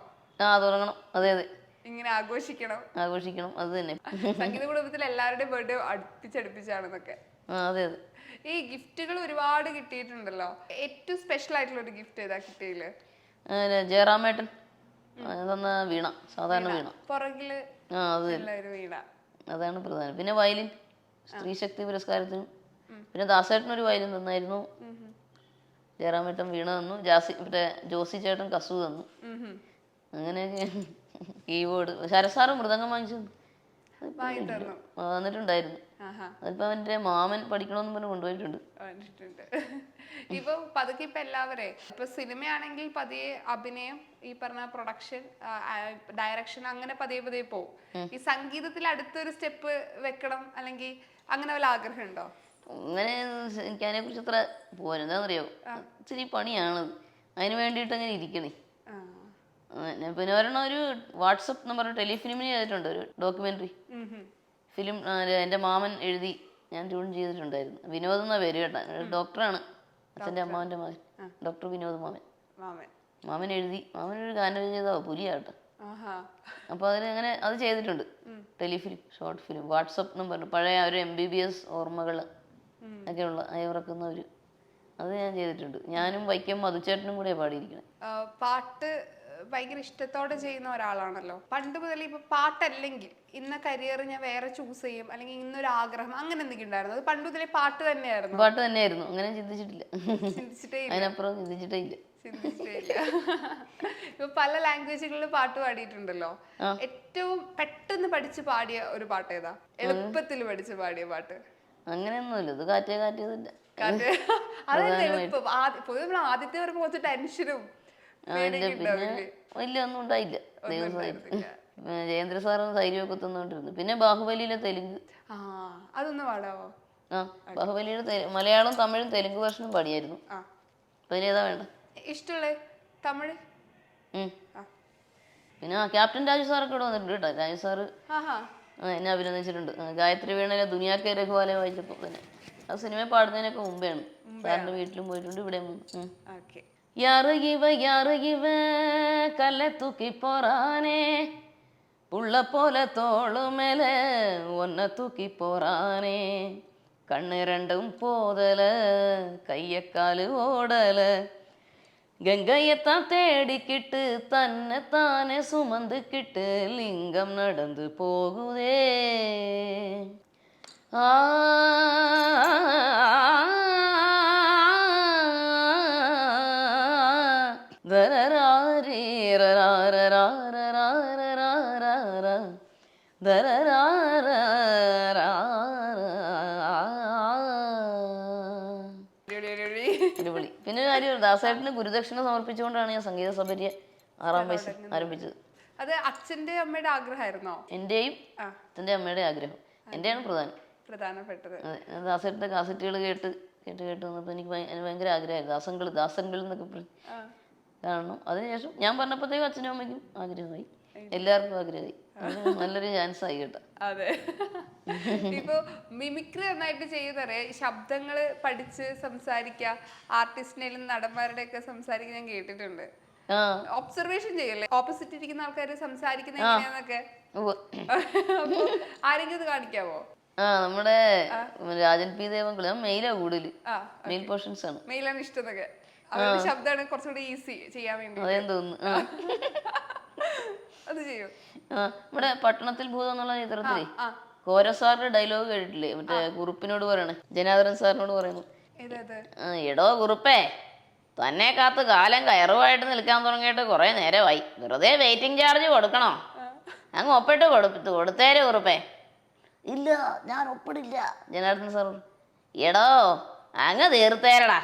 തുടങ്ങണം. അതെ അതെ, ഇങ്ങനെ ആഘോഷിക്കണം. അത് തന്നെ. സംഗീത കുടുംബത്തിൽ എല്ലാവരുടെയും ബർത്ത്ഡേ അടുപ്പിച്ചടുപ്പിച്ചാണെന്നൊക്കെ. അതെ അതെ. ഈ ഗിഫ്റ്റുകൾ ഒരുപാട് കിട്ടിയിട്ടുണ്ടല്ലോ. ഏറ്റവും സ്പെഷ്യൽ ആയിട്ടുള്ള ഒരു ഗിഫ്റ്റ് ഏതാ കിട്ടിയില്? ജയറാമേട്ടൻ തന്ന വീണ, സാധാരണ വീണ. പുറകില് വീണ, അതാണ് പ്രധാനം. പിന്നെ വയലിൻ സ്ത്രീ ശക്തി പുരസ്കാരത്തിനും. പിന്നെ ദാസേട്ടനൊരു വയലിൻ തന്നായിരുന്നു. ജയറാമേട്ടൻ വീണ തന്നു. മറ്റേ ജോസി ചേട്ടൻ കസു തന്നു. അങ്ങനെയൊക്കെ. കീബോർഡ് ശരസാറ് മൃദംഗം വാങ്ങിച്ചു വന്നിട്ടുണ്ടായിരുന്നു. അതിപ്പോ അവന്റെ മാമൻ പഠിക്കണമെന്ന് പറഞ്ഞ് കൊണ്ടുപോയിട്ടുണ്ട്. ഇപ്പൊ പതുക്കെ ഇപ്പൊ എല്ലാവരെ ഇപ്പൊ സിനിമയാണെങ്കിൽ പതിയെ അഭിനയം, ഈ പറഞ്ഞ പ്രൊഡക്ഷൻ, ഡയറക്ഷൻ, അങ്ങനെ പതിയെ പതിയെ പോവും. ഈ സംഗീതത്തിൽ അടുത്തൊരു സ്റ്റെപ്പ് വെക്കണം അല്ലെങ്കിൽ അങ്ങനെ വല്ല ആഗ്രഹം ഉണ്ടോ? അങ്ങനെ എനിക്ക് അതിനെ കുറിച്ച് അത്ര എന്താണെന്നറിയോ, ഇച്ചിരി പണിയാണത്. അതിന് വേണ്ടിയിട്ട് അങ്ങനെ ഇരിക്കണേ. പിന്നെ ഒരെണ്ണം ഒരു വാട്സപ്പ് എന്ന് പറഞ്ഞ ടെലിഫിലിമിന് ചെയ്തിട്ടുണ്ട്, ഒരു ഡോക്യുമെന്ററി ഫിലിം. എൻ്റെ മാമൻ എഴുതി ഞാൻ ട്യൂൺ ചെയ്തിട്ടുണ്ടായിരുന്നു. വിനോദ് എന്നാ പേര് കേട്ടാ. ഡോക്ടറാണ് അച്ഛൻ്റെ അമ്മാവൻ്റെ മകൻ, ഡോക്ടർ വിനോദ് മാമൻ എഴുതി. മാമനൊരു ഗാനരചയിതാവ് പുലിയാട്ടോ. അപ്പൊ അങ്ങനെ അത് ചെയ്തിട്ടുണ്ട്. ടെലിഫിലിം, ഷോർട്ട് ഫിലിം, വാട്സപ്പ് എന്നും പറഞ്ഞു. പഴയ ഒരു MBBS ഓർമ്മകൾ ഒക്കെയുള്ള അയവിറക്കുന്ന ഒരു അത് ഞാൻ ചെയ്തിട്ടുണ്ട്. ഞാനും വൈക്കം മധുച്ചേട്ടനും കൂടെ പാടിയിരിക്കണം. പാട്ട് ഭയങ്കര ഇഷ്ടത്തോടെ ചെയ്യുന്ന ഒരാളാണല്ലോ. പണ്ട് മുതൽ ഇപ്പൊ പാട്ടല്ലെങ്കിൽ ഇന്ന കരിയർ ഞാൻ വേറെ ചൂസ് ചെയ്യും അല്ലെങ്കിൽ ഇന്നൊരു ആഗ്രഹം അങ്ങനെ എന്തെങ്കിലും ഉണ്ടായിരുന്നു? അത് പണ്ട് മുതലേ പാട്ട് തന്നെയായിരുന്നു. അങ്ങനെ ചിന്തിച്ചിട്ടില്ല. അതിനപ്പുറം ചിന്തിച്ചിട്ടേ ഇല്ല. ഇപ്പൊ പല ലാംഗ്വേജുകളിൽ പാട്ട് പാടിയിട്ടുണ്ടല്ലോ. ഏറ്റവും പെട്ടെന്ന് പഠിച്ച് പാടിയ ഒരു പാട്ട് ഏതാ? എളുപ്പത്തിൽ പഠിച്ച് പാടിയ പാട്ട്? അങ്ങനെയൊന്നുമില്ല. ഇത് കാറ്റിയതില്ല. അതല്ല എളുപ്പം. പൊതുവെ നമ്മൾ ആദ്യത്തെ പറയുമ്പോൾ കുറച്ച് ടെൻഷനും വലിയ ഒന്നും ഉണ്ടായില്ല. ജയേന്ദ്ര സാറും ധൈര്യമൊക്കെ തന്നോണ്ടിരുന്നു. പിന്നെ ബാഹുബലിയിലെ തെലുങ്ക്, അതൊന്ന് പാടാവോ? ബാഹുബലിയുടെ മലയാളം, തമിഴും തെലുങ്ക് വേർഷനും പാടിയായിരുന്നു. അപ്പൊ അതിലേതാ വേണ്ട? ഇഷ്ടമുള്ള തമിഴ്. പിന്നെ ക്യാപ്റ്റൻ രാജു സാറൊക്കെ ഇവിടെ വന്നിട്ടുണ്ട് കേട്ടോ. രാജു സാറ് എന്നെ അഭിനന്ദിച്ചിട്ടുണ്ട്. ഗായത്രി വീണയിലെ ദുനിയാക്കെ രഘുവാലയം വായിച്ചപ്പോ തന്നെ. അത് സിനിമ പാടുന്നതിനൊക്കെ മുമ്പെയാണ്. സാറിന്റെ വീട്ടിലും പോയിട്ടുണ്ട്, ഇവിടെ. யாரு இவ கல்ல தூக்கி போறானே, புள்ள போல தோளு மேல ஒன்ன தூக்கி போறானே, கண்ணு ரெண்டும் போதல கையக்காலு ஓடல, கங்கையத்தான் தேடிக்கிட்டு தன்னைத்தானே சுமந்துக்கிட்டு லிங்கம் நடந்து போகுதே. പിന്നെ കാര്യം, ദാസേട്ടന് ഗുരുദക്ഷിണ സമർപ്പിച്ചുകൊണ്ടാണ് ഞാൻ സംഗീത സഭയെ 6-ാം വയസ്സിൽ ആരംഭിച്ചത്. അത് അച്ഛന്റെ അമ്മയുടെ ആഗ്രഹമായിരുന്നോ? എന്റെയും അച്ഛൻ്റെ അമ്മയുടെ ആഗ്രഹം. എന്റെയാണ് പ്രധാനപ്പെട്ടത്. ദാസേട്ടന്റെ കാസറ്റുകൾ കേട്ട് വന്നപ്പോൾ എനിക്ക് ഭയങ്കര ആഗ്രഹമായിരുന്നു. ദാസൻകൾ എന്നൊക്കെ കാണണം. അതിനുശേഷം ഞാൻ പറഞ്ഞപ്പോഴത്തേക്കും അച്ഛനും അമ്മയ്ക്കും ആഗ്രഹമായി, എല്ലാവർക്കും ആഗ്രഹമായി. നല്ലൊരു ചാൻസ് ആയി കേട്ടോ. അതെ. ഇപ്പൊ മിമിക്രി നന്നായിട്ട് ചെയ്യുന്നവരെ ശബ്ദങ്ങള് പഠിച്ച് സംസാരിക്ക, ആർട്ടിസ്റ്റിനേലും നടന്മാരുടെ ഒക്കെ സംസാരിക്കാൻ ഞാൻ കേട്ടിട്ടുണ്ട്. ഒബ്സർവേഷൻ ചെയ്യല്ലേ, ഓപ്പോസിറ്റ് ഇരിക്കുന്ന ആൾക്കാര് സംസാരിക്കുന്ന എങ്ങനെയാന്നൊക്കെ. ആരെങ്കിലും ഇത് കാണിക്കാവോ? നമ്മുടെ രാജൻ പി ദേവൻകുളി മെയിലാ കൂടുതൽ. മെയിൽ പോർഷൻസ് ആണ്. മെയിലാണ് ഇഷ്ടം. അവരുടെ ശബ്ദമാണ് കുറച്ചുകൂടി ഈസി ചെയ്യാൻ വേണ്ടി. അതേം തോന്നുന്നു. അത് ചെയ്യും. നമ്മുടെ പട്ടണത്തിൽ ഭൂതം എന്നുള്ള ചിത്രത്തില് കോരസാറിന്റെ ഡയലോഗ് കേട്ടിട്ടില്ലേ? മറ്റേ കുറുപ്പിനോട് പറയണേ, ജനാർദ്ദനൻ സാറിനോട് പറയുന്നു, എടോ കുറുപ്പേ, തന്നെ കാത്ത് കാലം കയറുമായിട്ട് നിൽക്കാൻ തുടങ്ങിയിട്ട് കുറെ നേരമായി, വെറുതെ വെയിറ്റിംഗ് ചാർജ് കൊടുക്കണോ? അങ്ങ് ഒപ്പിട്ട് കൊടുത്തേരെ കുറുപ്പേ. ഇല്ല, ഞാൻ ഒപ്പിടില്ല. ജനാർദ്ദനൻ സാർ, എടോ അങ്ങ് തീർത്തേരടാ,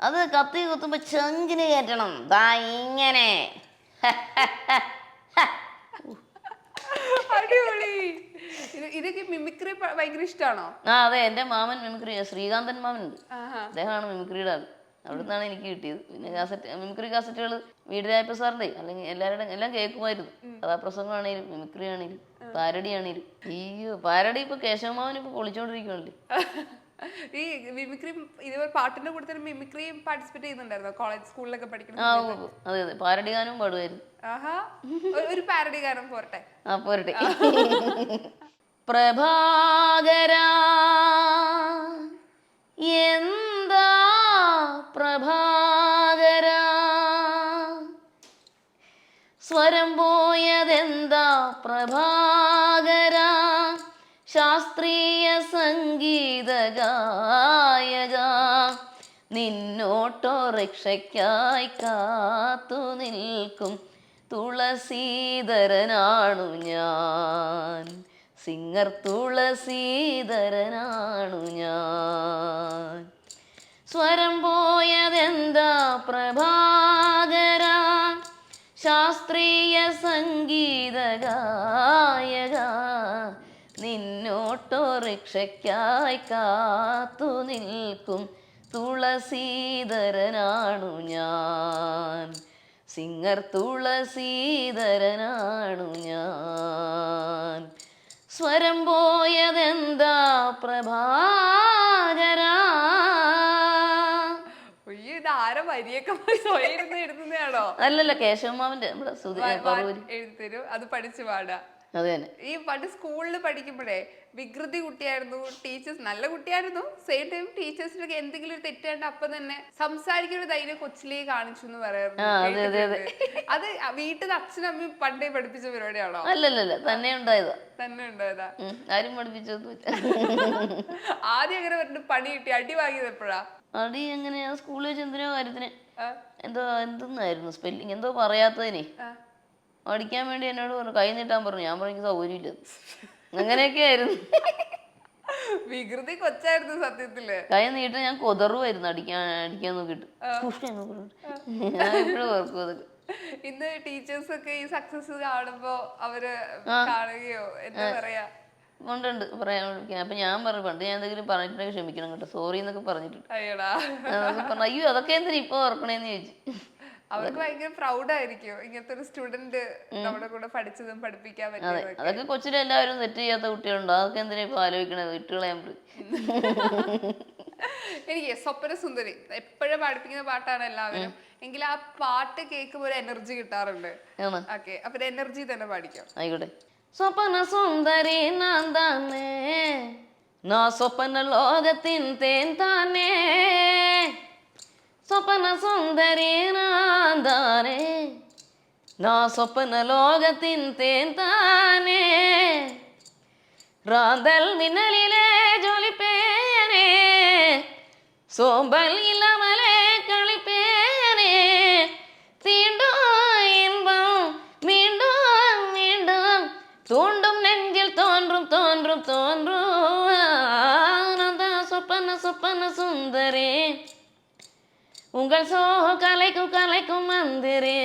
അത് കത്തി കുത്തുമ്പോ ചങ്കിന് കയറ്റണം, ദാ ഇങ്ങനെ. അടിപൊളി. ഇതൊക്കെ മിമിക്രി ഭയങ്കര ഇഷ്ടമാണോ? അതെ, എന്റെ മാമൻ മിമിക്രി, ശ്രീകാന്തൻ മാമൻ ഉണ്ട്, അദ്ദേഹമാണ് മിമിക്രിയുടെ ആൾ. അവിടെ നിന്നാണ് എനിക്ക് കിട്ടിയത്. പിന്നെ മിമിക്രി കാസറ്റുകൾ വീടിരായപ്പ സാറിന്റെ അല്ലെങ്കിൽ എല്ലാവരുടെ എല്ലാം കേൾക്കുമായിരുന്നു. കഥാപ്രസംഗമാണേലും മിമിക്രി ആണേലും പാരഡി ആണേലും. പാരഡി ഇപ്പൊ കേശവമാവൻ ഇപ്പൊ പൊളിച്ചോണ്ടിരിക്കുവല്ലേ. ഈ മിമിക്രി ഇതുപോലെ പാട്ടിന്റെ കൂടെ തന്നെ മിമിക്രിയും പാർട്ടിസിപ്പേറ്റ് ചെയ്യുന്നുണ്ടായിരുന്നോ കോളേജ് സ്കൂളിലൊക്കെ പഠിക്കുന്ന? അതെ അതെ, പാരഡി ഗാനവും പാടുമായിരുന്നു. ആഹാ, ഒരു പാരഡി ഗാനം പോരട്ടെ? പോരട്ടെ. പ്രഭാകരാ എന്താ പ്രഭാകരാ, സ്വരം പോയതെന്താ പ്രഭാകരാ, ശാസ്ത്രീയ സംഗീത ഗായക, നിന്നോട്ടോറിക്ഷയ്ക്കായി കാത്തു നിൽക്കും തുളസീധരനാണു ഞാൻ, സിംഗർ തുളസീധരനാണു ഞാൻ. സ്വരം പോയതെന്താ പ്രഭാകരാ, ശാസ്ത്രീയ സംഗീത ഗായക, നിന്നോട്ടോറിക്ഷയ്ക്കായി കാത്തു നിൽക്കും തുളസീധരനാണു ഞാൻ, സിംഗർ തുളസീധരനാണു ഞാൻ. സ്വരം പോയതെന്താ പ്രഭാകരാ. ഇതാരോ വരിയൊക്കെ സ്വയം എഴുതുന്നതാണോ? അല്ലല്ല, കേശവമാവന്റെ എഴുതി തരും, അത് പഠിച്ചു പാടാ. അത് തന്നെ. ഈ പണ്ട് സ്കൂളിൽ പഠിക്കുമ്പോഴേ വികൃതി കുട്ടിയായിരുന്നു, ടീച്ചേഴ്സ് നല്ല കുട്ടിയായിരുന്നു, സെയിം ടൈം ടീച്ചേഴ്സിനൊക്കെ എന്തെങ്കിലും ഒരു തെറ്റാണ്ട് അപ്പൊ തന്നെ സംസാരിക്കുന്ന ധൈര്യം കൊച്ചിലേ കാണിച്ചു എന്ന് പറയാറുണ്ട്. അത് വീട്ടിൽ അച്ഛനും അമ്മയും പണ്ടേ പഠിപ്പിച്ച പരിപാടിയാണോ? അല്ലല്ല, തന്നെ ഉണ്ടായതാ. തന്നെ ഉണ്ടായതാ? ആരും പഠിപ്പിച്ചൊന്നുമില്ല. ആദ്യം അങ്ങനെ പറഞ്ഞിട്ട് പണി കിട്ടി, അടി വാങ്ങിയത് എപ്പോഴാ? അടി എങ്ങനെയാ, സ്കൂളിൽ വെച്ച് എന്തിനോ കാര്യത്തിന് എന്തെന്നായിരുന്നു സ്പെല്ലിങ് എന്തോ പറയാത്തതിനെ അടിക്കാൻ വേണ്ടി എന്നോട് പറഞ്ഞു, കൈ നീട്ടാൻ പറഞ്ഞു. ഞാൻ പറഞ്ഞു സൗകര്യമില്ല. അങ്ങനെയൊക്കെ ആയിരുന്നു. വികൃതി കൊച്ചായിരുന്നു സത്യത്തില്. കൈ നീട്ടാൻ ഞാൻ കൊതറുമായിരുന്നു അടിക്കാൻ നോക്കിട്ട്. ഞാൻ എപ്പോഴും ഓർക്കും അതൊക്കെ. ഇന്ന് ടീച്ചേഴ്സ് ഒക്കെ ഈ സക്സസ് കാണുമ്പോ അവര് കാണുകയോ എന്താ പറയാ ഉണ്ട് പറയാൻ. അപ്പൊ ഞാൻ പറഞ്ഞു, പണ്ട് ഞാൻ എന്തെങ്കിലും പറഞ്ഞിട്ടുണ്ടെങ്കിൽ ക്ഷമിക്കണം കേട്ടോ, സോറി എന്നൊക്കെ പറഞ്ഞിട്ടുണ്ട്. പറഞ്ഞു അയ്യോ അതൊക്കെ എന്തിനാ ഇപ്പൊ ഓർക്കണേന്ന് ചോദിച്ചു. അവർക്ക് ഭയങ്കര പ്രൗഡായിരിക്കും ഇങ്ങനത്തെ ഒരു സ്റ്റുഡന്റ് നമ്മുടെ കൂടെ പഠിച്ചതും പഠിപ്പിക്കാൻ പറ്റും. അതൊക്കെ കൊച്ചിലെ എല്ലാവരും സെറ്റ് ചെയ്യാത്ത കുട്ടികളുണ്ടോ, അതൊക്കെ എന്തിനാ ഇപ്പൊ ആലോചിക്കണത്, വിട്ടുകളയാൻ. എനിക്ക് സ്വപ്ന സുന്ദരി എപ്പോഴും പഠിപ്പിക്കുന്ന പാട്ടാണ് എല്ലാവരും, എങ്കിൽ ആ പാട്ട് കേൾക്കുമ്പോൾ ഒരു എനർജി കിട്ടാറുണ്ട്. ഓക്കെ, അപ്പൊ എനർജി തന്നെ പാടിക്കാം. ആയിക്കോട്ടെ. സ്വപ്ന സുന്ദരി നാൻ താനേ, നാ സ്വപ്ന ലോകത്തിൻ തേൻ താനേ, സ്വപ്ന സുന്ദരി നാൻ താനേ, നാ സ്വപ്ന ലോകത്തിൻ തേൻ താനേ, റാന്തൽ മിന്നലിലെ ജോലിപ്പേനേ, സോമ്പൽ ഇല്ലാമലെ കളിപ്പേനേ, തീണ്ടും ഇன்பം மீண்டும் மீண்டும் தூண்டும் நெஞ்சில் தோன்றும் தோன்றும் தோன்றும், சொப்பன சொப்பன சுந்தரே, உங்கள் சோக கலைக்கும் கலைக்கும் மந்திரே,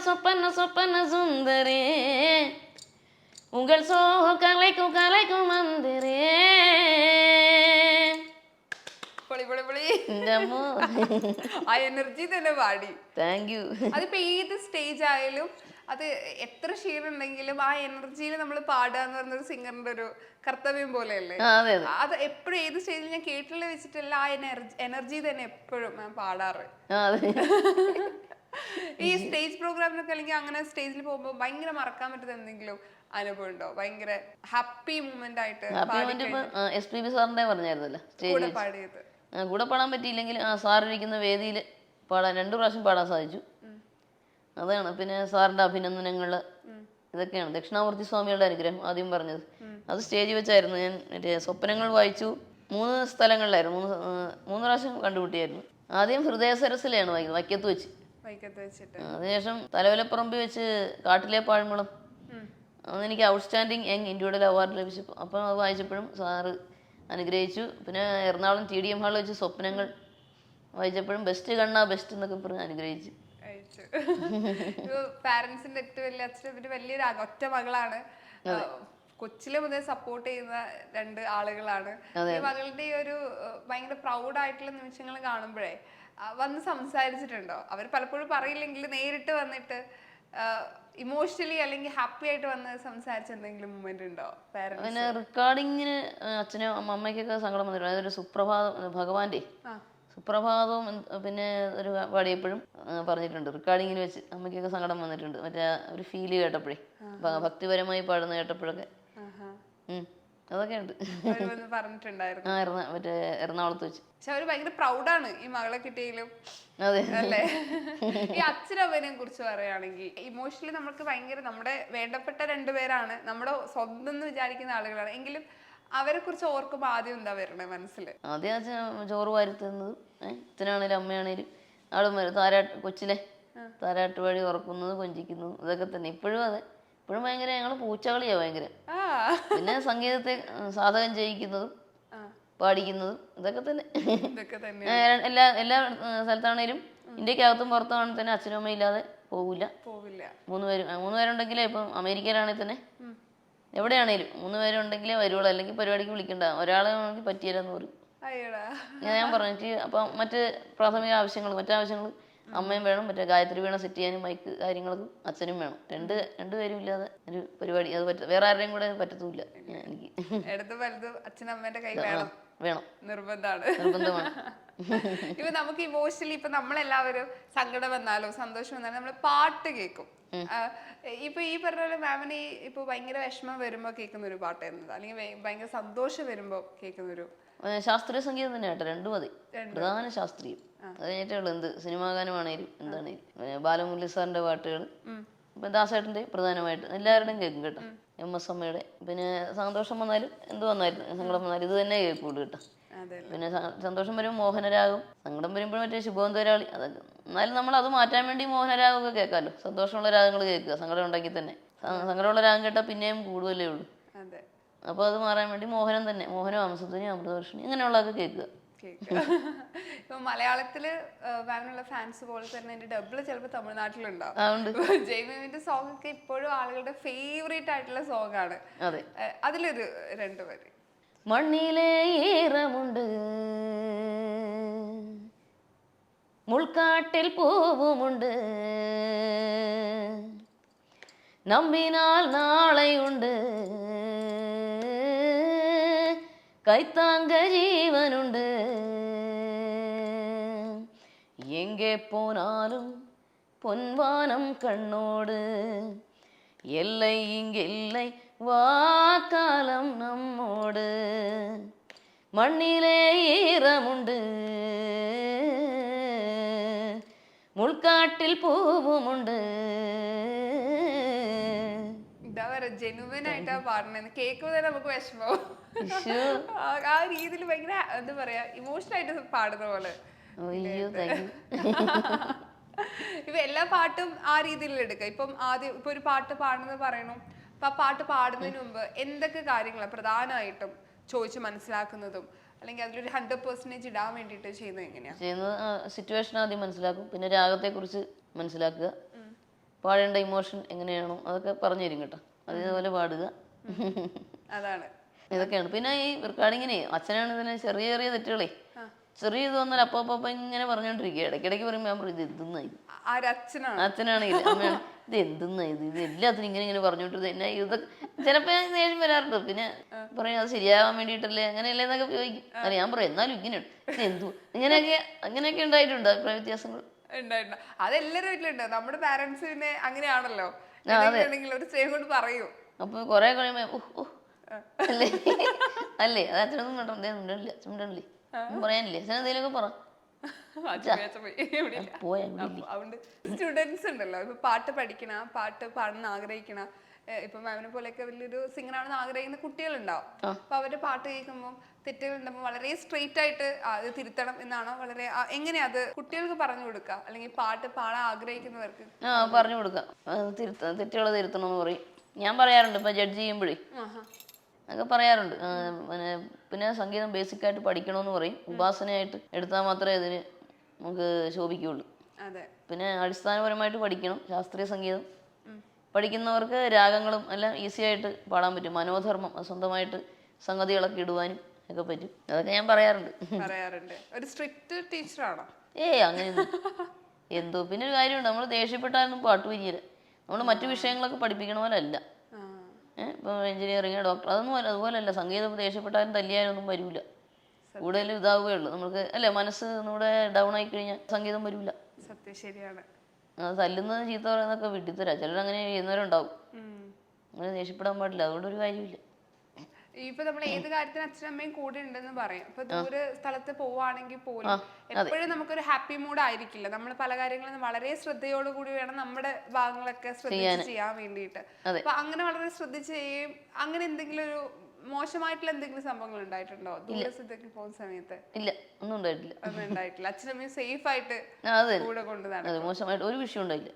சொப்பன சொப்பன சுந்தரே, உங்கள் சோக கலைக்கும் கலைக்கும் மந்திரே. ആ എനർജി തന്നെ പാടി. Thank you. അതിപ്പോ ഏത് സ്റ്റേജ് ആയാലും അത് എത്ര ക്ഷീണം ഉണ്ടെങ്കിലും ആ എനർജിയിൽ നമ്മൾ പാടുക എന്ന് പറഞ്ഞൊരു സിംഗറിന്റെ ഒരു കർത്തവ്യം പോലെയല്ലേ അത്. എപ്പോഴും ഏത് സ്റ്റേജിൽ ഞാൻ കേട്ടില്ല വെച്ചിട്ടല്ല, ആ എനർജി തന്നെ എപ്പോഴും ഞാൻ പാടാറ്. ഈ സ്റ്റേജ് പ്രോഗ്രാമിനൊക്കെ അല്ലെങ്കിൽ അങ്ങനെ സ്റ്റേജിൽ പോകുമ്പോൾ ഭയങ്കര മറക്കാൻ പറ്റുന്ന എന്തെങ്കിലും അനുഭവം ഉണ്ടോ? ഭയങ്കര ഹാപ്പി മൂമെന്റ് ആയിട്ട് SPB സാറിന്റെ പറഞ്ഞായിരുന്നല്ലോ സ്റ്റേജിൽ പാടിയത്. കൂടെ പാടാൻ പറ്റിയില്ലെങ്കിൽ സാറിരിക്കുന്ന വേദിയിൽ പാടാൻ 2 പ്രാവശ്യം പാടാൻ സാധിച്ചു. അതാണ്. പിന്നെ സാറിന്റെ അഭിനന്ദനങ്ങൾ ഇതൊക്കെയാണ്. ദക്ഷിണാമൂർത്തി സ്വാമിയുടെ അനുഗ്രഹം ആദ്യം പറഞ്ഞത് അത് സ്റ്റേജിൽ വെച്ചായിരുന്നു. ഞാൻ മറ്റേ സ്വപ്നങ്ങൾ വായിച്ചു 3 സ്ഥലങ്ങളിലായിരുന്നു, 3 പ്രാവശ്യം കണ്ടുപിട്ടിയായിരുന്നു. ആദ്യം ഹൃദയ സരസിലാണ് വൈക്കത്ത് വെച്ച്, അതിനുശേഷം തലവലപ്പറമ്പ് വെച്ച് കാട്ടിലെ പാഴ്മുളം, അന്ന് എനിക്ക് ഔട്ട്സ്റ്റാൻഡിങ് യങ് ഇൻഡിവിജ്വൽ അവാർഡ് ലഭിച്ചപ്പോൾ അപ്പം അത് വായിച്ചപ്പോഴും സാറ് അനുഗ്രഹിച്ചു. പിന്നെ എറണാകുളം TDM ഹാളിൽ വെച്ച് സ്വപ്നങ്ങൾ വായിച്ചപ്പോഴും ബെസ്റ്റ് കണ്ണാ ബെസ്റ്റ് എന്നൊക്കെ പറഞ്ഞ് അനുഗ്രഹിച്ചു. പാരന്റ്സിന്റെ ഏറ്റവും വലിയ അച്ഛനും വലിയൊരു ഒറ്റ മകളാണ്. കൊച്ചിലെ മുതൽ സപ്പോർട്ട് ചെയ്യുന്ന രണ്ട് ആളുകളാണ്. ഈ മകളുടെ ഈ ഒരു ഭയങ്കര പ്രൗഡ് ആയിട്ടുള്ള നിമിഷങ്ങൾ കാണുമ്പോഴേ വന്ന് സംസാരിച്ചിട്ടുണ്ടോ? അവർ പലപ്പോഴും പറയില്ലെങ്കിൽ നേരിട്ട് വന്നിട്ട് ഇമോഷണലി അല്ലെങ്കിൽ ഹാപ്പി ആയിട്ട് വന്ന് സംസാരിച്ച എന്തെങ്കിലും മൂമെന്റ് ഉണ്ടോ? പിന്നെ റെക്കോർഡിങ്ങിന് അച്ഛനും അമ്മയ്ക്കൊക്കെ സങ്കടം വന്നിട്ടുണ്ട്. അതൊരു ഭഗവാന്റെ സുപ്രഭാതവും പിന്നെ ഒരു പാടിയപ്പോഴും പറഞ്ഞിട്ടുണ്ട്. റെക്കോർഡിങ്ങിന് വെച്ച് അമ്മയ്ക്കൊക്കെ സങ്കടം വന്നിട്ടുണ്ട്. മറ്റേ ഒരു ഫീല് കേട്ടപ്പോഴേ, ഭക്തിപരമായി പാടുന്ന കേട്ടപ്പോഴൊക്കെ അതൊക്കെ ഉണ്ട്. പറഞ്ഞിട്ടുണ്ടായിരുന്നു മറ്റേ എറണാകുളത്ത് വെച്ച്. പക്ഷെ അവര് ഭയങ്കര പ്രൗഡാണ് ഈ മകളെ കിട്ടിയെങ്കിലും. അല്ലേ? ഈ അച്ഛനമ്മനെ കുറിച്ച് പറയുകയാണെങ്കിൽ ഇമോഷണലി നമുക്ക് ഭയങ്കര നമ്മുടെ വേണ്ടപ്പെട്ട രണ്ടുപേരാണ്, നമ്മുടെ സ്വന്തം എന്ന് വിചാരിക്കുന്ന ആളുകളാണ്. എങ്കിലും അവരെ കുറിച്ച് ഓർക്കുമ്പോ ആദ്യം എന്താ വരണേ മനസ്സിൽ? ആദ്യം അച്ഛൻ ചോറ് വാരുത്തുന്നത്, അച്ഛനാണേലും അമ്മയാണേലും കൊച്ചിലെ താരാട്ട് വഴി ഉറക്കുന്നത്, കൊഞ്ചിക്കുന്നത്, ഇതൊക്കെ തന്നെ. ഇപ്പോഴും അതെ. ഇപ്പോഴും ഭയങ്കര ഞങ്ങള് പൂച്ചകളിയാ ഭയങ്കര. പിന്നെ സംഗീതത്തെ സാധകം ചെയ്യിക്കുന്നതും പാടിക്കുന്നതും ഇതൊക്കെ തന്നെ. എല്ലാ സ്ഥലത്താണേലും ഇന്ത്യക്കകത്തും പുറത്താണെങ്കിൽ തന്നെ അച്ഛനും അമ്മയും ഇല്ലാതെ പോവില്ല. 3 പേരുണ്ടെങ്കിലേ, ഇപ്പം അമേരിക്കയിലാണെങ്കിൽ തന്നെ എവിടെയാണേലും 3 പേരുണ്ടെങ്കിലേ വരുവുള്ളൂ. അല്ലെങ്കിൽ പരിപാടിക്ക് വിളിക്കണ്ട, ഒരാളെ ആണെങ്കിൽ പറ്റിയില്ലെന്ന് പറയും. ഞാൻ പറഞ്ഞു. അപ്പം മറ്റ് പ്രാഥമിക ആവശ്യങ്ങൾ, മറ്റാവശ്യങ്ങൾ അമ്മയും വേണം, മറ്റേ ഗായത്രി വീണ സെറ്റ് ചെയ്യാനും മൈക്ക് കാര്യങ്ങൾക്കും അച്ഛനും വേണം. രണ്ടുപേരും ഇല്ലാതെ ഒരു പരിപാടി അത് വേറെ ആരുടെയും കൂടെ പറ്റത്തുമില്ല. എനിക്ക് അച്ഛനമ്മേന്റെ കൈ വേണം, നിർബന്ധമാണ്. ഇപ്പൊ നമുക്ക് ഇമോഷണലി ഇപ്പൊ നമ്മളെല്ലാവരും സങ്കടം വന്നാലോ സന്തോഷം വന്നാലോ നമ്മള് പാട്ട് കേൾക്കും. ഇപ്പൊ ഈ പറഞ്ഞ പോലെ മാമിന് ഇപ്പൊ ഭയങ്കര വിഷമം വരുമ്പോ കേൾക്കുന്ന ഒരു പാട്ട് എന്നത്, അല്ലെങ്കിൽ ഭയങ്കര സന്തോഷം വരുമ്പോ കേൾക്കുന്ന ഒരു ശാസ്ത്രീയ സംഗീതം തന്നെ കേട്ടോ. രണ്ടും മതി. പ്രധാന ശാസ്ത്രീയം അത് കഴിഞ്ഞിട്ടേ ഉള്ളൂ. എന്ത് സിനിമാ ഗാനമാണേലും എന്താണേലും. ബാലമുരളി സാറിന്റെ പാട്ടുകൾ, ഇപ്പം ദാസേട്ടൻ്റെ പ്രധാനമായിട്ട് എല്ലാവരുടെയും കേൾക്കും കേട്ടോ. MS അമ്മയുടെ. പിന്നെ സന്തോഷം വന്നാലും എന്ത് വന്നാലും സങ്കടം വന്നാലും ഇത് തന്നെ കേൾക്കുള്ളൂ കേട്ടോ. പിന്നെ സന്തോഷം വരുമ്പോൾ മോഹനരാഗം, സങ്കടം വരുമ്പോഴും മറ്റേ ശുഭോന്തരാളി, അതൊക്കെ. എന്നാലും നമ്മൾ അത് മാറ്റാൻ വേണ്ടി മോഹനരാഗമൊക്കെ കേൾക്കാമല്ലോ. സന്തോഷമുള്ള രാഗങ്ങൾ കേൾക്കുക. സങ്കടം ഉണ്ടെങ്കിൽ തന്നെ സങ്കടമുള്ള രാഗം കേട്ടാൽ പിന്നെയും കൂടുതലേ ഉള്ളൂ. അപ്പോൾ അത് മാറാൻ വേണ്ടി മോഹനം തന്നെ, മോഹനം, അംസധ്വനി, അമൃതവർഷിണി ഇങ്ങനെയുള്ളതൊക്കെ കേൾക്കുക. ഇപ്പൊ മലയാളത്തില് മാമിനുള്ള ഫാൻസ് പോലെ തന്നെ എന്റെ ഡബിള് ചിലപ്പോ തമിഴ്നാട്ടിലുണ്ടാവും. ജയ്മേമിന്റെ സോങ് ഒക്കെ ഇപ്പോഴും ആളുകളുടെ ഫേവറേറ്റ് ആയിട്ടുള്ള സോങ് ആണ്. അതിലൊരു 2 വരി. മണ്ണിലെ ഈറമുണ്ട്, മുൾക്കാട്ടിൽ പൂവുമുണ്ട്, നമ്പിനാൽ നാളെയുണ്ട്, கைத்தாங்க ஜீவனுண்டு, எங்கே போனாலும் பொன்வானம் கண்ணோடு, எல்லை இங்கில்லை வாக்காலம் நம்மோடு, மண்ணிலே ஈரமுண்டு, മുൾക്കാട്ടിൽ പൂവുമുണ്ട്. ജെനുവൻ ആയിട്ടാ പാടുന്നത്. കേൾക്കുമ്പോ തന്നെ നമുക്ക് വിഷമവും. ആ രീതിയിൽ ഭയങ്കര എന്താ പറയാ ഇമോഷണൽ ആയിട്ട് പാടുന്ന പോലെ. ഇപ്പൊ എല്ലാ പാട്ടും ആ രീതിയിൽ എടുക്കുക. ഇപ്പം ആദ്യം ഇപ്പൊ ഒരു പാട്ട് പാടുന്നത് പറയണു. അപ്പൊ ആ പാട്ട് പാടുന്നതിന് മുമ്പ് എന്തൊക്കെ കാര്യങ്ങളാണ് പ്രധാനമായിട്ടും ചോദിച്ച് മനസ്സിലാക്കുന്നതും, അല്ലെങ്കിൽ അതിലൊരു 100% ഇടാൻ വേണ്ടിട്ട് ചെയ്യുന്നത് എങ്ങനെയാണ്? സിറ്റുവേഷൻ ആദ്യം മനസ്സിലാക്കും. പിന്നെ രാഗത്തെ കുറിച്ച് മനസ്സിലാക്കുക. പാടേണ്ട ഇമോഷൻ എങ്ങനെയാണോ അതൊക്കെ പറഞ്ഞു തരും കേട്ടോ. അതേപോലെ പാടുക. അതാണ്, ഇതൊക്കെയാണ്. പിന്നെ ഈ റെക്കോർഡിങ്ങിനെ അച്ഛനാണ് ഇതിനെ ചെറിയ ചെറിയ തെറ്റുകളെ, ചെറിയ ഇത് വന്നാൽ അപ്പൊ ഇങ്ങനെ പറഞ്ഞോണ്ടിരിക്കുക. ഇടയ്ക്കിടയ്ക്ക് പറയുമ്പോൾ ഞാൻ പറയും ഇത് എന്തെന്നായി. അച്ഛനാണെങ്കിൽ അമ്മയാണ് ഇത് എന്തെന്നായി, ഇത് എല്ലാത്തിനും ഇങ്ങനെ പറഞ്ഞോണ്ടിരുന്നത് എന്നാ ഇതൊക്കെ. ചിലപ്പോ ദേഷ്യം വരാറുണ്ട്. പിന്നെ പറയും അത് ശരിയാവാൻ വേണ്ടിയിട്ടല്ലേ അങ്ങനെയല്ലേ എന്നൊക്കെ ചോദിക്കും. അല്ല ഞാൻ പറയും എന്നാലും ഇങ്ങനെയുണ്ട്, ഇത് എന്തു അങ്ങനെയൊക്കെ ഉണ്ടായിട്ടുണ്ട് അഭിപ്രായ വ്യത്യാസങ്ങൾ. അതെല്ലാരും വീട്ടിലുണ്ട്. നമ്മുടെ പാരന്റ്സ് പിന്നെ അങ്ങനെയാണല്ലോ, ഒരു സ്നേഹം കൊണ്ട് പറയൂ. അപ്പൊ കൊറേ കഴിയുമ്പോ അല്ലേ അല്ലേ അത് അച്ഛനൊന്നും മിണ്ടല്ലേ, അച്ഛൻ മിണ്ടല്ലേ, പറയാനില്ലേ, അച്ഛൻ എന്തെങ്കിലുമൊക്കെ പറ. സ്റ്റുഡൻസ് ഉണ്ടല്ലോ, ഇപ്പൊ പാട്ട് പഠിക്കണ, പാട്ട് പാടാൻ ആഗ്രഹിക്കണ, ഇപ്പൊ മാമിനെ പോലെയൊക്കെ വലിയൊരു സിംഗറാണെന്ന് ആഗ്രഹിക്കുന്ന കുട്ടികളുണ്ടാവും. അപ്പൊ അവരുടെ പാട്ട് കേൾക്കുമ്പോൾ തെറ്റുകൾ ഉണ്ടാകുമ്പോൾ വളരെ സ്ട്രെയിറ്റ് ആയിട്ട് അത് തിരുത്തണം എന്നാണോ, വളരെ എങ്ങനെയാ അത് കുട്ടികൾക്ക് പറഞ്ഞു കൊടുക്കുക, അല്ലെങ്കിൽ പാട്ട് പാടാൻ ആഗ്രഹിക്കുന്നവർക്ക് പറഞ്ഞു കൊടുക്കാം. തെറ്റുകൾ തിരുത്തണം എന്ന് പറയും. ഞാൻ പറയാറുണ്ട് ഇപ്പൊ ജഡ്ജ് ചെയ്യുമ്പോഴേ ഒക്കെ പറയാറുണ്ട്. പിന്നെ സംഗീതം ബേസിക്കായിട്ട് പഠിക്കണമെന്ന് പറയും. ഉപാസനയായിട്ട് എടുത്താൽ മാത്രമേ അതിന് നമുക്ക് ശോഭിക്കുള്ളൂ. പിന്നെ അടിസ്ഥാനപരമായിട്ട് പഠിക്കണം. ശാസ്ത്രീയ സംഗീതം പഠിക്കുന്നവർക്ക് രാഗങ്ങളും എല്ലാം ഈസി ആയിട്ട് പാടാൻ പറ്റും. മനോധർമ്മം സ്വന്തമായിട്ട് സംഗതികളൊക്കെ ഇടുവാനും ഒക്കെ പറ്റും. അതൊക്കെ ഞാൻ പറയാറുണ്ട്. ഒരു സ്ട്രിക്റ്റ് ടീച്ചറാണോ? അങ്ങനെയൊന്നും എന്തോ. പിന്നെ ഒരു കാര്യമുണ്ട്, നമ്മൾ ദേഷ്യപ്പെട്ടാലും പാട്ട് വരികയില്ല. നമ്മൾ മറ്റു വിഷയങ്ങളൊക്കെ പഠിപ്പിക്കണ പോലെ അല്ല. ഇപ്പോൾ എഞ്ചിനീയറിങ്, ഡോക്ടർ അതൊന്നും അതുപോലെയല്ല. സംഗീതം ദേഷ്യപ്പെട്ടാലും തല്ലിയാലൊന്നും വരില്ല. കൂടുതലും ഇതാവുകയുള്ളൂ നമുക്ക്, അല്ലേ? മനസ്സ് നമ്മുടെ ഡൗൺ ആയി കഴിഞ്ഞാൽ സംഗീതം വരില്ല. സത്യം, ശരിയാണ്. തല്ലുന്നത് ചീത്ത പറയുന്നതൊക്കെ വിട്ടിത്തരാ. ചിലരങ്ങനെ ചെയ്യുന്നവരുണ്ടാവും. അങ്ങനെ ദേഷ്യപ്പെടാൻ പാടില്ല, അതുകൊണ്ട് ഒരു കാര്യമില്ല. ഇപ്പൊ നമ്മൾ ഏത് കാര്യത്തിന് അച്ഛനും അമ്മയും കൂടെ ഉണ്ടെന്ന് പറയും. ഇപ്പൊ ദൂരെ സ്ഥലത്ത് പോവാണെങ്കിൽ പോലും എപ്പോഴും നമുക്കൊരു ഹാപ്പി മൂഡ് ആയിരിക്കില്ല. നമ്മൾ പല കാര്യങ്ങളും വളരെ ശ്രദ്ധയോടുകൂടി വേണം നമ്മുടെ ഭാഗങ്ങളൊക്കെ ശ്രദ്ധിച്ച് ചെയ്യാൻ വേണ്ടിയിട്ട്. അപ്പൊ അങ്ങനെ വളരെ ശ്രദ്ധിച്ച് ചെയ്യും. അങ്ങനെ എന്തെങ്കിലും ഒരു മോശമായിട്ടുള്ള എന്തെങ്കിലും സംഭവങ്ങൾ ഉണ്ടായിട്ടുണ്ടോ ദൂരസ്ഥത്തേക്ക് പോകുന്ന സമയത്ത്? ഇല്ല, ഒന്നും ഉണ്ടായിട്ടില്ല. ഒന്നും ഉണ്ടായിട്ടില്ല. അച്ഛനമ്മയും സേഫ് ആയിട്ട് കൂടെ കൊണ്ടുവന്നാണ്. മോശമായിട്ട് ഒരു വിഷയം ഉണ്ടായില്ല.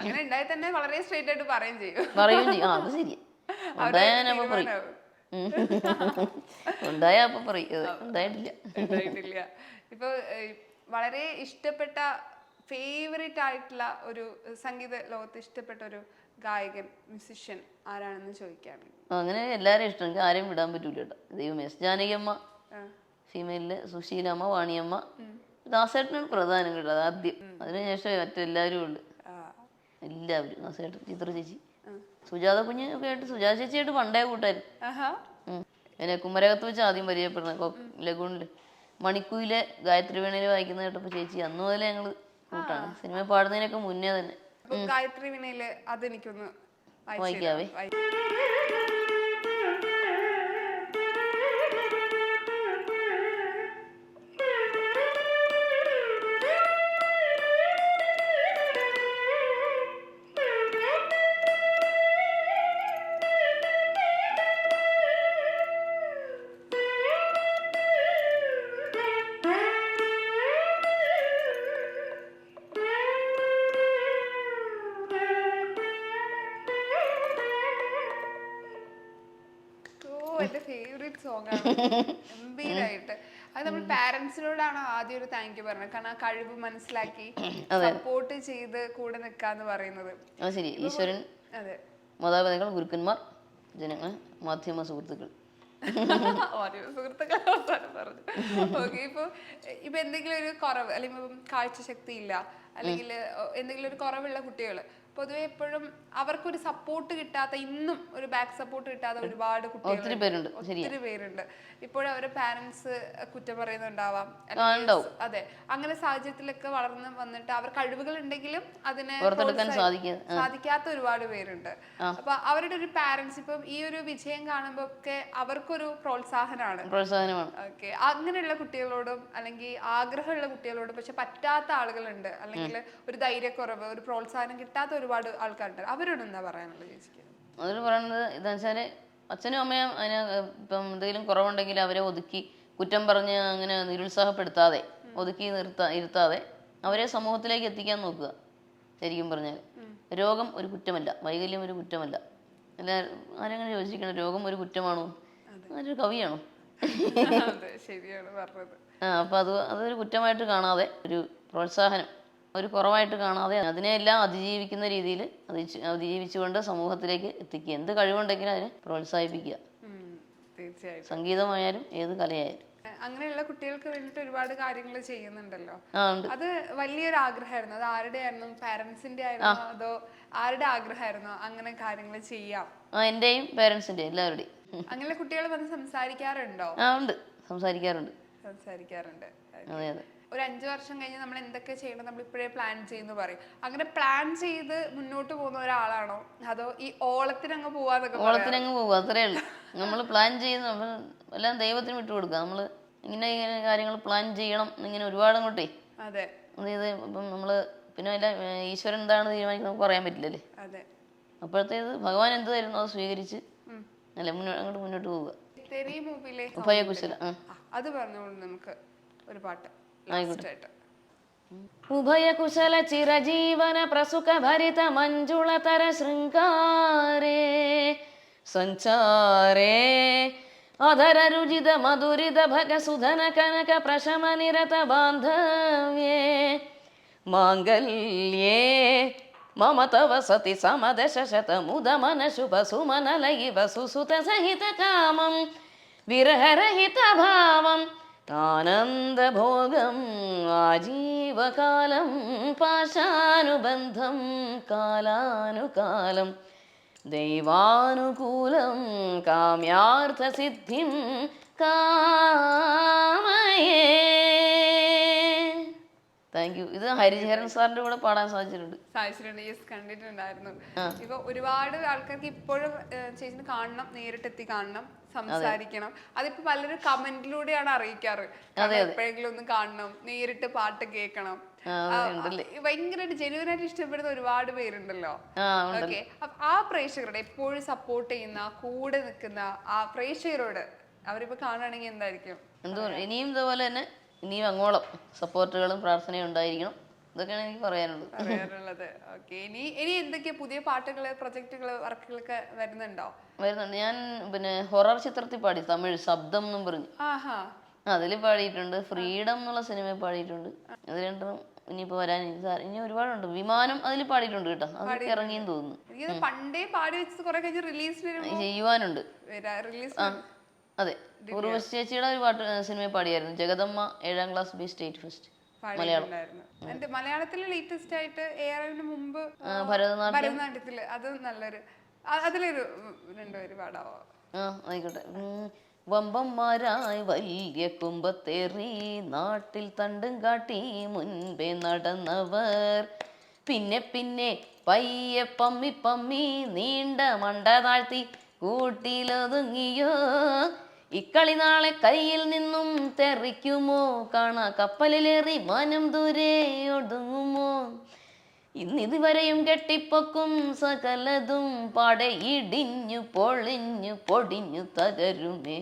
അങ്ങനെ ഉണ്ടായി തന്നെ വളരെ സ്ട്രേറ്റ് ആയിട്ട് പറയുകയും ചെയ്യും. അത് ശരിയാ. ഉണ്ടായ അപ്പൊ പറയും, ഉണ്ടായിട്ടില്ല. ഇപ്പൊ വളരെ ഇഷ്ടപ്പെട്ട ഫേവറേറ്റ് ആയിട്ടുള്ള ഒരു സംഗീത ലോകത്ത് ഇഷ്ടപ്പെട്ട ഒരു ഗായകൻ, മ്യൂസിഷ്യൻ ആരാണെന്ന് ചോദിക്കുകയാണെങ്കിൽ? അങ്ങനെ എല്ലാവരും ഇഷ്ടം, എനിക്ക് ആരെയും വിടാൻ പറ്റൂല കേട്ടോ. ദൈവമേ, ജാനകിയമ്മ ഫീമെയിലില്, സുശീലമ്മ, വാണിയമ്മ, ദാസേട്ടനാണ് പ്രധാനം കേട്ടോ. അത് ആദ്യം, അതിനുശേഷം മറ്റെല്ലാവരും ഉണ്ട്. എല്ലാവരും, ദാസേട്ടൻ, ചിത്ര ചേച്ചി, സുജാത കുഞ്ഞ് ഒക്കെ ആയിട്ട്, സുജാത ചേച്ചിയായിട്ട് പണ്ടേ കൂട്ടായിരുന്നു. പിന്നെ കുമരകത്ത് വെച്ച് ആദ്യം പരിചയപ്പെടുന്ന ലഗൂണില് മണിക്കൂയിലെ ഗായത്രി വീണയിൽ വായിക്കുന്ന കേട്ടപ്പോ ചേച്ചി അന്ന് മുതലേ ഞങ്ങള് കൂട്ടാണ്. സിനിമ പാടുന്നതിനൊക്കെ മുന്നേ തന്നെ. ഗായത്രി വീണയില് അതെനിക്കൊന്ന് വായിക്കാവേ. എന്റെ ഫേവറേറ്റ് സോങ് ആണ്. ഗംഭീരായിട്ട്. അത് നമ്മൾ പാരന്റ്സിനോടാണ് ആദ്യം ഒരു താങ്ക് യു പറഞ്ഞത്. കാരണം ആ കഴിവ് മനസ്സിലാക്കി സപ്പോർട്ട് ചെയ്ത് കൂടെ നിൽക്കാന്ന് പറയുന്നത്. ശരി. ഈശ്വരൻ, മാതാപിതാക്കൾ, ഗുരുക്കന്മാർ, ജനങ്ങൾ, മാധ്യമ സുഹൃത്തുക്കൾ. ഇപ്പൊ എന്തെങ്കിലും ഒരു കുറവ്, അല്ലെങ്കിൽ കാഴ്ച ശക്തി ഇല്ല, അല്ലെങ്കിൽ എന്തെങ്കിലും ഒരു കുറവുള്ള കുട്ടികൾ പൊതുവെ എപ്പോഴും അവർക്കൊരു സപ്പോർട്ട് കിട്ടാത്ത, ഇന്നും ഒരു ബാക്ക് സപ്പോർട്ട് കിട്ടാത്ത ഒരുപാട് കുട്ടികൾ, ഒത്തിരി പേരുണ്ട്. ഇപ്പോഴും അവരുടെ പാരന്റ്സ് കുറ്റം പറയുന്നുണ്ടാവാം. അതെ, അങ്ങനെ സാഹചര്യത്തിലൊക്കെ വളർന്ന് വന്നിട്ട് അവർ കഴിവുകൾ ഉണ്ടെങ്കിലും അതിനെ സാധിക്കാത്ത ഒരുപാട് പേരുണ്ട്. അപ്പൊ അവരുടെ ഒരു പാരന്റ്സ് ഇപ്പം ഈ ഒരു വിജയം കാണുമ്പോ ഒക്കെ അവർക്കൊരു പ്രോത്സാഹനമാണ്. ഓക്കെ, അങ്ങനെയുള്ള കുട്ടികളോടും അല്ലെങ്കിൽ ആഗ്രഹമുള്ള കുട്ടികളോടും പക്ഷെ പറ്റാത്ത ആളുകളുണ്ട്, അല്ലെങ്കിൽ ഒരു ധൈര്യക്കുറവ്, ഒരു പ്രോത്സാഹനം കിട്ടാത്ത ഒരുപാട് ആൾക്കാരുണ്ട്. അവരോട് എന്താ പറയാനുള്ളത് ചേച്ചിക്ക്? അതിൽ പറയുന്നത് എന്താ വെച്ചാല്, അച്ഛനും അമ്മയും അതിന് ഇപ്പം എന്തെങ്കിലും കുറവുണ്ടെങ്കിൽ അവരെ ഒതുക്കി കുറ്റം പറഞ്ഞ് അങ്ങനെ നിരുത്സാഹപ്പെടുത്താതെ, ഒതുക്കി ഇരുത്താതെ അവരെ സമൂഹത്തിലേക്ക് എത്തിക്കാൻ നോക്കുക. ശരിക്കും പറഞ്ഞാൽ രോഗം ഒരു കുറ്റമല്ല, വൈകല്യം ഒരു കുറ്റമല്ല. ആരെങ്ങനെ ചോദിച്ചിരിക്കണം, രോഗം ഒരു കുറ്റമാണോ? അതൊരു കവിയാണോ? അപ്പൊ അതൊരു കുറ്റമായിട്ട് കാണാതെ, ഒരു പ്രോത്സാഹനം, ഒരു കുറവായിട്ട് കാണാതെ അതിനെല്ലാം അതിജീവിക്കുന്ന രീതിയിൽ അതിജീവിച്ചുകൊണ്ട് സമൂഹത്തിലേക്ക് എത്തിക്കുക. എന്ത് കഴിവുണ്ടെങ്കിലും അതിനെ പ്രോത്സാഹിപ്പിക്കുക. തീർച്ചയായും. സംഗീതമായാലും ഏത് കലയായാലും. അങ്ങനെയുള്ള കുട്ടികൾക്ക് വേണ്ടിട്ട് ഒരുപാട് കാര്യങ്ങൾ ചെയ്യുന്നുണ്ടല്ലോ. അത് വലിയൊരു ആഗ്രഹമായിരുന്നു. അത് ആരുടെ ആയിരുന്നു? പാരന്റ്സിന്റെ ആയിരുന്നോ അതോ ആരുടെ ആഗ്രഹമായിരുന്നോ അങ്ങനെ കാര്യങ്ങൾ ചെയ്യാം? എന്റെയും പാരന്റ്സിന്റെയും, എല്ലാവരുടെയും. അങ്ങനെ കുട്ടികൾ വന്ന് സംസാരിക്കാറുണ്ടോ? ഉണ്ട്, സംസാരിക്കാറുണ്ട്. അതെ അതെ. ഒരു 5 വർഷം കഴിഞ്ഞ് നമ്മൾ എന്തൊക്കെ ചെയ്യണം, നമ്മൾ ഇപ്പോഴേ പ്ലാൻ ചെയ്യുന്നു പറയും. അങ്ങനെ പ്ലാൻ ചെയ്ത് മുന്നോട്ട് പോകുന്ന ഒരാളാണോ അതോ ഈ ഓളത്തിനങ്ങ് പോവാന്നൊക്കെ? ഓളത്തിനങ്ങ് പോവുക, അത്രേ ഉള്ളൂ. നമ്മൾ പ്ലാൻ ചെയ്ത് നമ്മൾ എല്ലാം ദൈവത്തിന് വിട്ടു കൊടുക്കുക. നമ്മൾ ഇങ്ങനെ കാര്യങ്ങൾ പ്ലാൻ ചെയ്യണം എന്നിങ്ങനെ ഒരുപാട് അങ്ങോട്ടേ. അതെ. അതായത് ഇപ്പം നമ്മള് പിന്നെ എല്ലാം ഈശ്വരൻ എന്താണ് തീരുമാനിക്കുന്നത് നമുക്ക് പറയാൻ പറ്റില്ലല്ലേ. അപ്പോഴത്തേത് ഭഗവാൻ എന്ത് തരുന്നു അത് സ്വീകരിച്ച് അല്ലെ അങ്ങോട്ട് മുന്നോട്ട് പോവുക. ഉഭയകുശല അത് പറഞ്ഞോളൂ നമുക്ക് ഒരു പാട്ട്. ഉഭയകുശല ചിരജീവന പ്രസുഖ ഭരിത മഞ്ജുളതര ശൃംഗാരേ സഞ്ചാരേ അധരരുചിത മധുരിത ഭഗസുധന കനക പ്രശമ നിരത ബാന്ധവ്യേ മാംഗല്യേ മമ തവ സതി സമദശതമുദമനശുഭസുമനലയിവ സുസുതസഹിതകാമം വിരഹരഹിതഭാവം ആനന്ദഭോഗം ആജീവകാലം പാശാനുബന്ധം കാലാനുകാലം ദൈവാനുകൂലം കാമ്യാർത്ഥസിദ്ധിം കാമയേ. Thank you. ഇത് ഹരിഹരൻ സാറിന്റെ കൂടെ പാടാൻ സാധിച്ചിട്ടുണ്ട്. യെസ്, കണ്ടിട്ടുണ്ടായിരുന്നു. ഇപ്പൊ ഒരുപാട് ആൾക്കാർക്ക് ഇപ്പോഴും ചേച്ചിനെ കാണണം, നേരിട്ടെത്തി കാണണം, സംസാരിക്കണം. അതിപ്പോ പലരും കമന്റിലൂടെയാണ് അറിയിക്കാറ്. എപ്പോഴെങ്കിലും ഒന്ന് കാണണം, നേരിട്ട് പാട്ട് കേൾക്കണം. ഭയങ്കരമായിട്ട് ജെന്യുവനായിട്ട് ഇഷ്ടപ്പെടുന്ന ഒരുപാട് പേരുണ്ടല്ലോ. ഓക്കെ, ആ പ്രേക്ഷകരുടെ എപ്പോഴും സപ്പോർട്ട് ചെയ്യുന്ന, കൂടെ നിൽക്കുന്ന ആ പ്രേക്ഷകരോട് അവരിപ്പോ കാണുകയാണെങ്കിൽ എന്തായിരിക്കും? ഇനിയും ഇതുപോലെ തന്നെ ഇനിയും അങ്ങോളം സപ്പോർട്ടുകളും പ്രാർത്ഥനയും ഉണ്ടായിരിക്കണം. ഇതൊക്കെയാണ് എനിക്ക് പറയാനുള്ളത്. ഓക്കെ, ഇനി എന്തൊക്കെയാ പുതിയ പാട്ടുകള്, പ്രൊജക്ടുകള്, വർക്കുകളൊക്കെ വരുന്നുണ്ടോ? വരുന്നുണ്ട്. ഞാൻ പിന്നെ ഹൊറർ ചിത്രത്തിൽ പാടി, തമിഴ് ശബ്ദം എന്നും പറഞ്ഞു. അതിൽ പാടിയിട്ടുണ്ട്. ഫ്രീഡം എന്നുള്ള സിനിമയിൽ പാടിയിട്ടുണ്ട്. അത് രണ്ടും ഇനിയിപ്പോ വരാൻ ഇനി ഒരുപാടുണ്ട്. വിമാനം അതിൽ പാടിയിട്ടുണ്ട് കേട്ടോ. അതൊക്കെ ഇറങ്ങിയെന്ന് തോന്നുന്നു. പണ്ടേ പാടി വെച്ചത് കുറെ കഴിഞ്ഞ് റിലീസ് ചെയ്യുവാനുണ്ട്. അതെ, ഉർവശി ചേച്ചിയുടെ ഒരു പാട്ട് സിനിമയിൽ പാടിയായിരുന്നു. ജഗദമ്മ 7ാം class B state first Malayalam. മലയാളത്തില് ലേറ്റസ്റ്റ് ആയിട്ട് AR-ന് മുമ്പ് ഭരതനാട്യത്തില് അത് നല്ലൊരു, അതിലൊരു രണ്ടുപേര് പാടാവോ? ആയിക്കോട്ടെ. വമ്പന്മാരായി വലിയ കുമ്പത്തേറി നാട്ടിൽ തണ്ടും കാട്ടി മുൻപേ നടന്നവർ പിന്നെ പിന്നെ പയ്യെ പമ്മി പമ്മി നീണ്ട മണ്ട താഴ്ത്തി കൂട്ടിലൊതുങ്ങിയോ. ഇക്കളി നാളെ കയ്യിൽ നിന്നും തെറിക്കുമോ. കാണാ കപ്പലിലേറി മാനം ദൂരെ ഒടുങ്ങുമോ. ഇന്നിതുവരെയും കെട്ടിപ്പൊക്കും സകലതും പാടെ ഇടിഞ്ഞു പൊളിഞ്ഞു പൊടിഞ്ഞു തകരുമേ.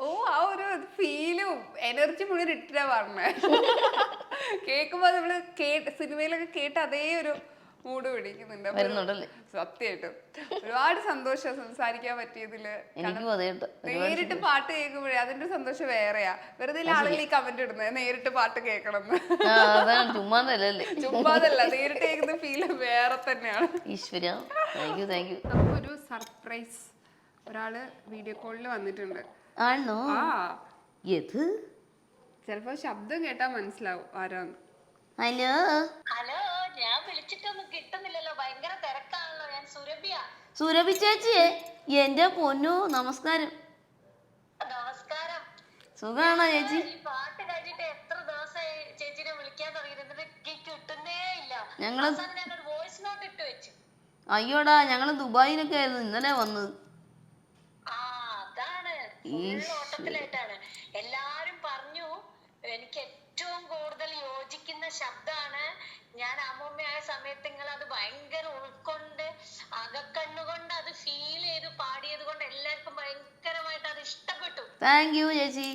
ഓ, ആ ഒരു ഫീലും എനർജി മുഴുവൻ ഇട്ടിട്ടാ പറഞ്ഞേ. കേൾക്കുമ്പോ നമ്മള് സിനിമയിലൊക്കെ കേട്ട അതേ ഒരു മൂഡ് പിടിക്കുന്നുണ്ട്. സത്യമായിട്ടും ഒരുപാട് സന്തോഷം സംസാരിക്കാൻ പറ്റിയതില്. നേരിട്ട് പാട്ട് കേൾക്കുമ്പോഴേ അതിന്റെ സന്തോഷം വേറെയാ. വെറുതെ ആളുകൾ ഈ കമന്റ് ഇടുന്നത് നേരിട്ട് പാട്ട് കേൾക്കണം, ചുമ്മാതല്ല, നേരിട്ട് കേൾക്കുന്ന ഫീല് വേറെ തന്നെയാണ്. നമുക്കൊരു സർപ്രൈസ് ഒരാള് വീഡിയോ കോളിൽ വന്നിട്ടുണ്ട്. ചിലപ്പോ ശബ്ദം കേട്ടാ മനസ്സിലാവും ആരാന്ന്. ഹലോ ഹലോ, ഞാൻ വിളിച്ചിട്ടൊന്നും കിട്ടുന്നില്ലല്ലോ, ഭയങ്കര തിരക്കാണല്ലോ. ഞാൻ സുരഭി ചേച്ചിയെ, എന്റെ പൊന്നു, നമസ്കാരം. നമസ്കാരം. സുഖാണോ ചേച്ചി? ഈ പാട്ട് കഴിഞ്ഞിട്ട് എത്ര ദിവസമായി ചേച്ചിനെ വിളിക്കാൻ തുടങ്ങിയിട്ട് കിട്ടുന്നേ ഇല്ല. ഞാനൊരു വോയിസ് നോട്ട് ഇട്ട് വെച്ചു. അയ്യോടാ, ഞങ്ങള് ദുബായിലൊക്കെ ആയിരുന്നു ഇന്നലെ വന്നത്. അതാണ്, ഓട്ടത്തിലായിട്ടാണ്. എല്ലാരും പറഞ്ഞു എനിക്ക് ഏറ്റവും കൂടുതൽ യോജിക്കുന്ന ശബ്ദമാണ്. ഞാൻ അമ്മൂമ്മയായ സമയത്ത് നിങ്ങൾ അത് ഭയങ്കര ഉൾക്കൊണ്ട് അകക്കണ്ണുകൊണ്ട് അത് ഫീൽ ചെയ്ത് പാടിയത് കൊണ്ട് എല്ലാവർക്കും ഭയങ്കരമായിട്ട് അത് ഇഷ്ടപ്പെട്ടു. താങ്ക് യു ചേച്ചി.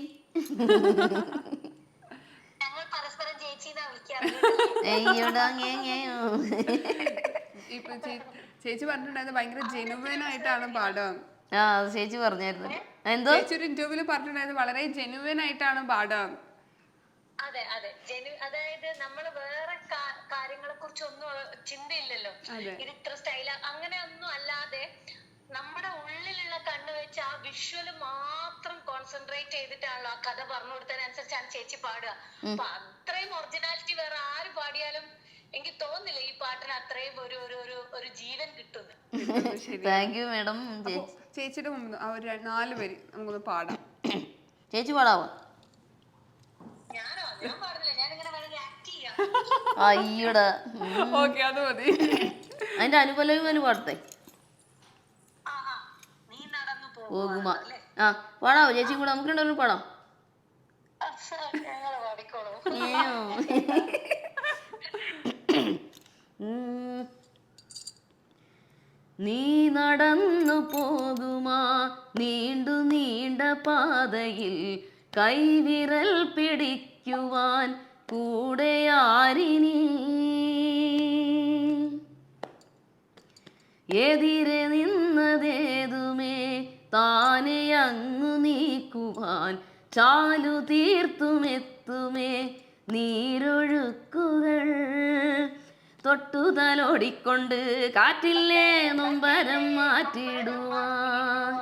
ഞങ്ങൾ പരസ്പരം ചേച്ചിന്നാ വിളിക്കാറ്. ചേച്ചി പറഞ്ഞിട്ടുണ്ടായിരുന്നു ഭയങ്കര ജെനുവൻ ആയിട്ടാണ് പാടുക. ചേച്ചി പറഞ്ഞായിരുന്നു. ചേച്ചി ഒരു ഇന്റർവ്യൂല് പറഞ്ഞിട്ടുണ്ടായിരുന്നു വളരെ ജെനുവൻ ആയിട്ടാണ് പാടുക. അതെ അതെ, അതായത് നമ്മള് വേറെ കാര്യങ്ങളെ കുറിച്ചൊന്നും ചിന്തയില്ലല്ലോ. ഇത് ഇത്ര സ്റ്റൈല അങ്ങനെ ഒന്നും അല്ലാതെ നമ്മുടെ ഉള്ളിലുള്ള കണ്ണ് വെച്ച് ആ വിഷ്വല് മാത്രം കോൺസെൻട്രേറ്റ് ചെയ്തിട്ടാണല്ലോ ആ കഥ പറഞ്ഞു കൊടുത്തതിനനുസരിച്ചാണ് ചേച്ചി പാടുക. അപ്പൊ അത്രയും ഒറിജിനാലിറ്റി വേറെ ആര് പാടിയാലും എനിക്ക് തോന്നുന്നില്ല ഈ പാട്ടിന് അത്രയും ഒരു ജീവൻ കിട്ടുന്നു. Thank you madam. ചേച്ചിയുടെ മുമ്പ് 4 പേര് നമുക്കൊന്ന് പാടാം. ചേച്ചി പാടാവോ? ഞാൻ പാടുന്നില്ല, ഞാനിങ്ങനെ വേണമെങ്കിൽ ആക്ട് ചെയ്യാം. അയ്യോടാ, ഓക്കെ, അത് മതി. അതിന്റെ അനുപല്ലവി പാടത്തെ നീ നടന്നു പോകുമ. പാടാവോ ചേച്ചി കൂടെ? നമുക്ക് രണ്ടുപേരും പാടാം. ഞങ്ങള് പാടിക്കോളൂ. നീ നടന്നു പോകുമാ നീണ്ടു നീണ്ട പാതയിൽ കൈവിരൽ പിടിക്കുവാൻ കൂടെയാരിനി. എതിരെ നിന്നതേതുമേ താനെ അങ്ങു നീക്കുവാൻ ചാലു തീർത്തുമെത്തുമേ നീരൊഴുക്കുകൾ. തൊട്ടുതലോടിക്കൊണ്ട് കാറ്റില്ലേ നൊമ്പരം മാറ്റിടുവാൻ.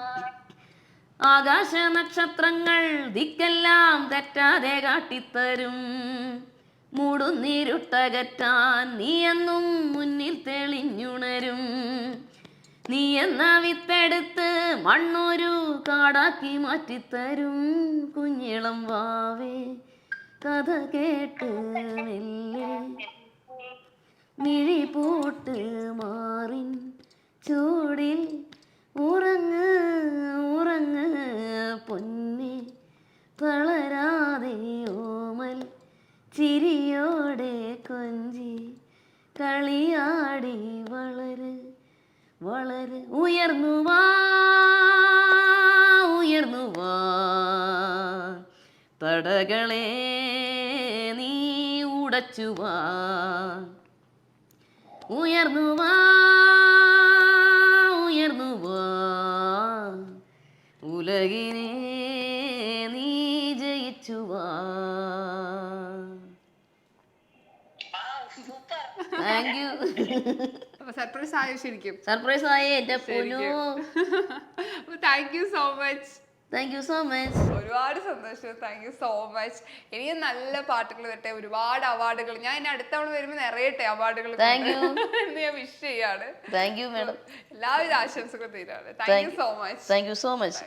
ആകാശ നക്ഷത്രങ്ങൾ ദിക്കെല്ലാം തെറ്റാതെ കാട്ടിത്തരും. മൂടുന്നിരുട്ടകറ്റാൻ നീ എന്നും മുന്നിൽ തെളിഞ്ഞുണരും. നീ എന്ന വിത്തെടുത്ത് മണ്ണൊരു കാടാക്കി മാറ്റിത്തരും. കുഞ്ഞിളം വാവേ കഥ കേട്ട് മെല്ലെ മിഴി പൂട്ട് മാറിൻ ചൂടിൽ ഉറങ്ങ് ഉറങ്ങ് പൊന്നെ. തളരാതെ ഓമൽ ചിരിയോടെ കൊഞ്ചി കളിയാടി വളര് വളര്. ഉയർന്നു വാ ഉയർന്നു വാ തടകളെ നീ ഉടച്ചു വാ. ഉയർന്നു വാ ഉയർന്നു വാ ഉലകിനെ നീ ജയിച്ചു വാ. Thank you. അപ്പൊ സർപ്രൈസ് ആയോ ശരിക്കും? സർപ്രൈസ് ആയേ എന്റെ പൊന്നു. Thank you so much. Thank you so much. ഒരുപാട് സന്തോഷം. Thank you so much. എനിക്ക് നല്ല പാട്ടുകൾ വരട്ടെ, ഒരുപാട് അവാർഡുകൾ. ഞാൻ ഇനി അടുത്ത തവണ വരുമ്പോൾ നിറയട്ടെ അവാർഡുകൾ എന്ന് ഞാൻ വിഷ് ചെയ്യാണ്. Thank you madam. എല്ലാവിധ ആശംസകളും തീരാണ്. Thank you so much. Thank you so much.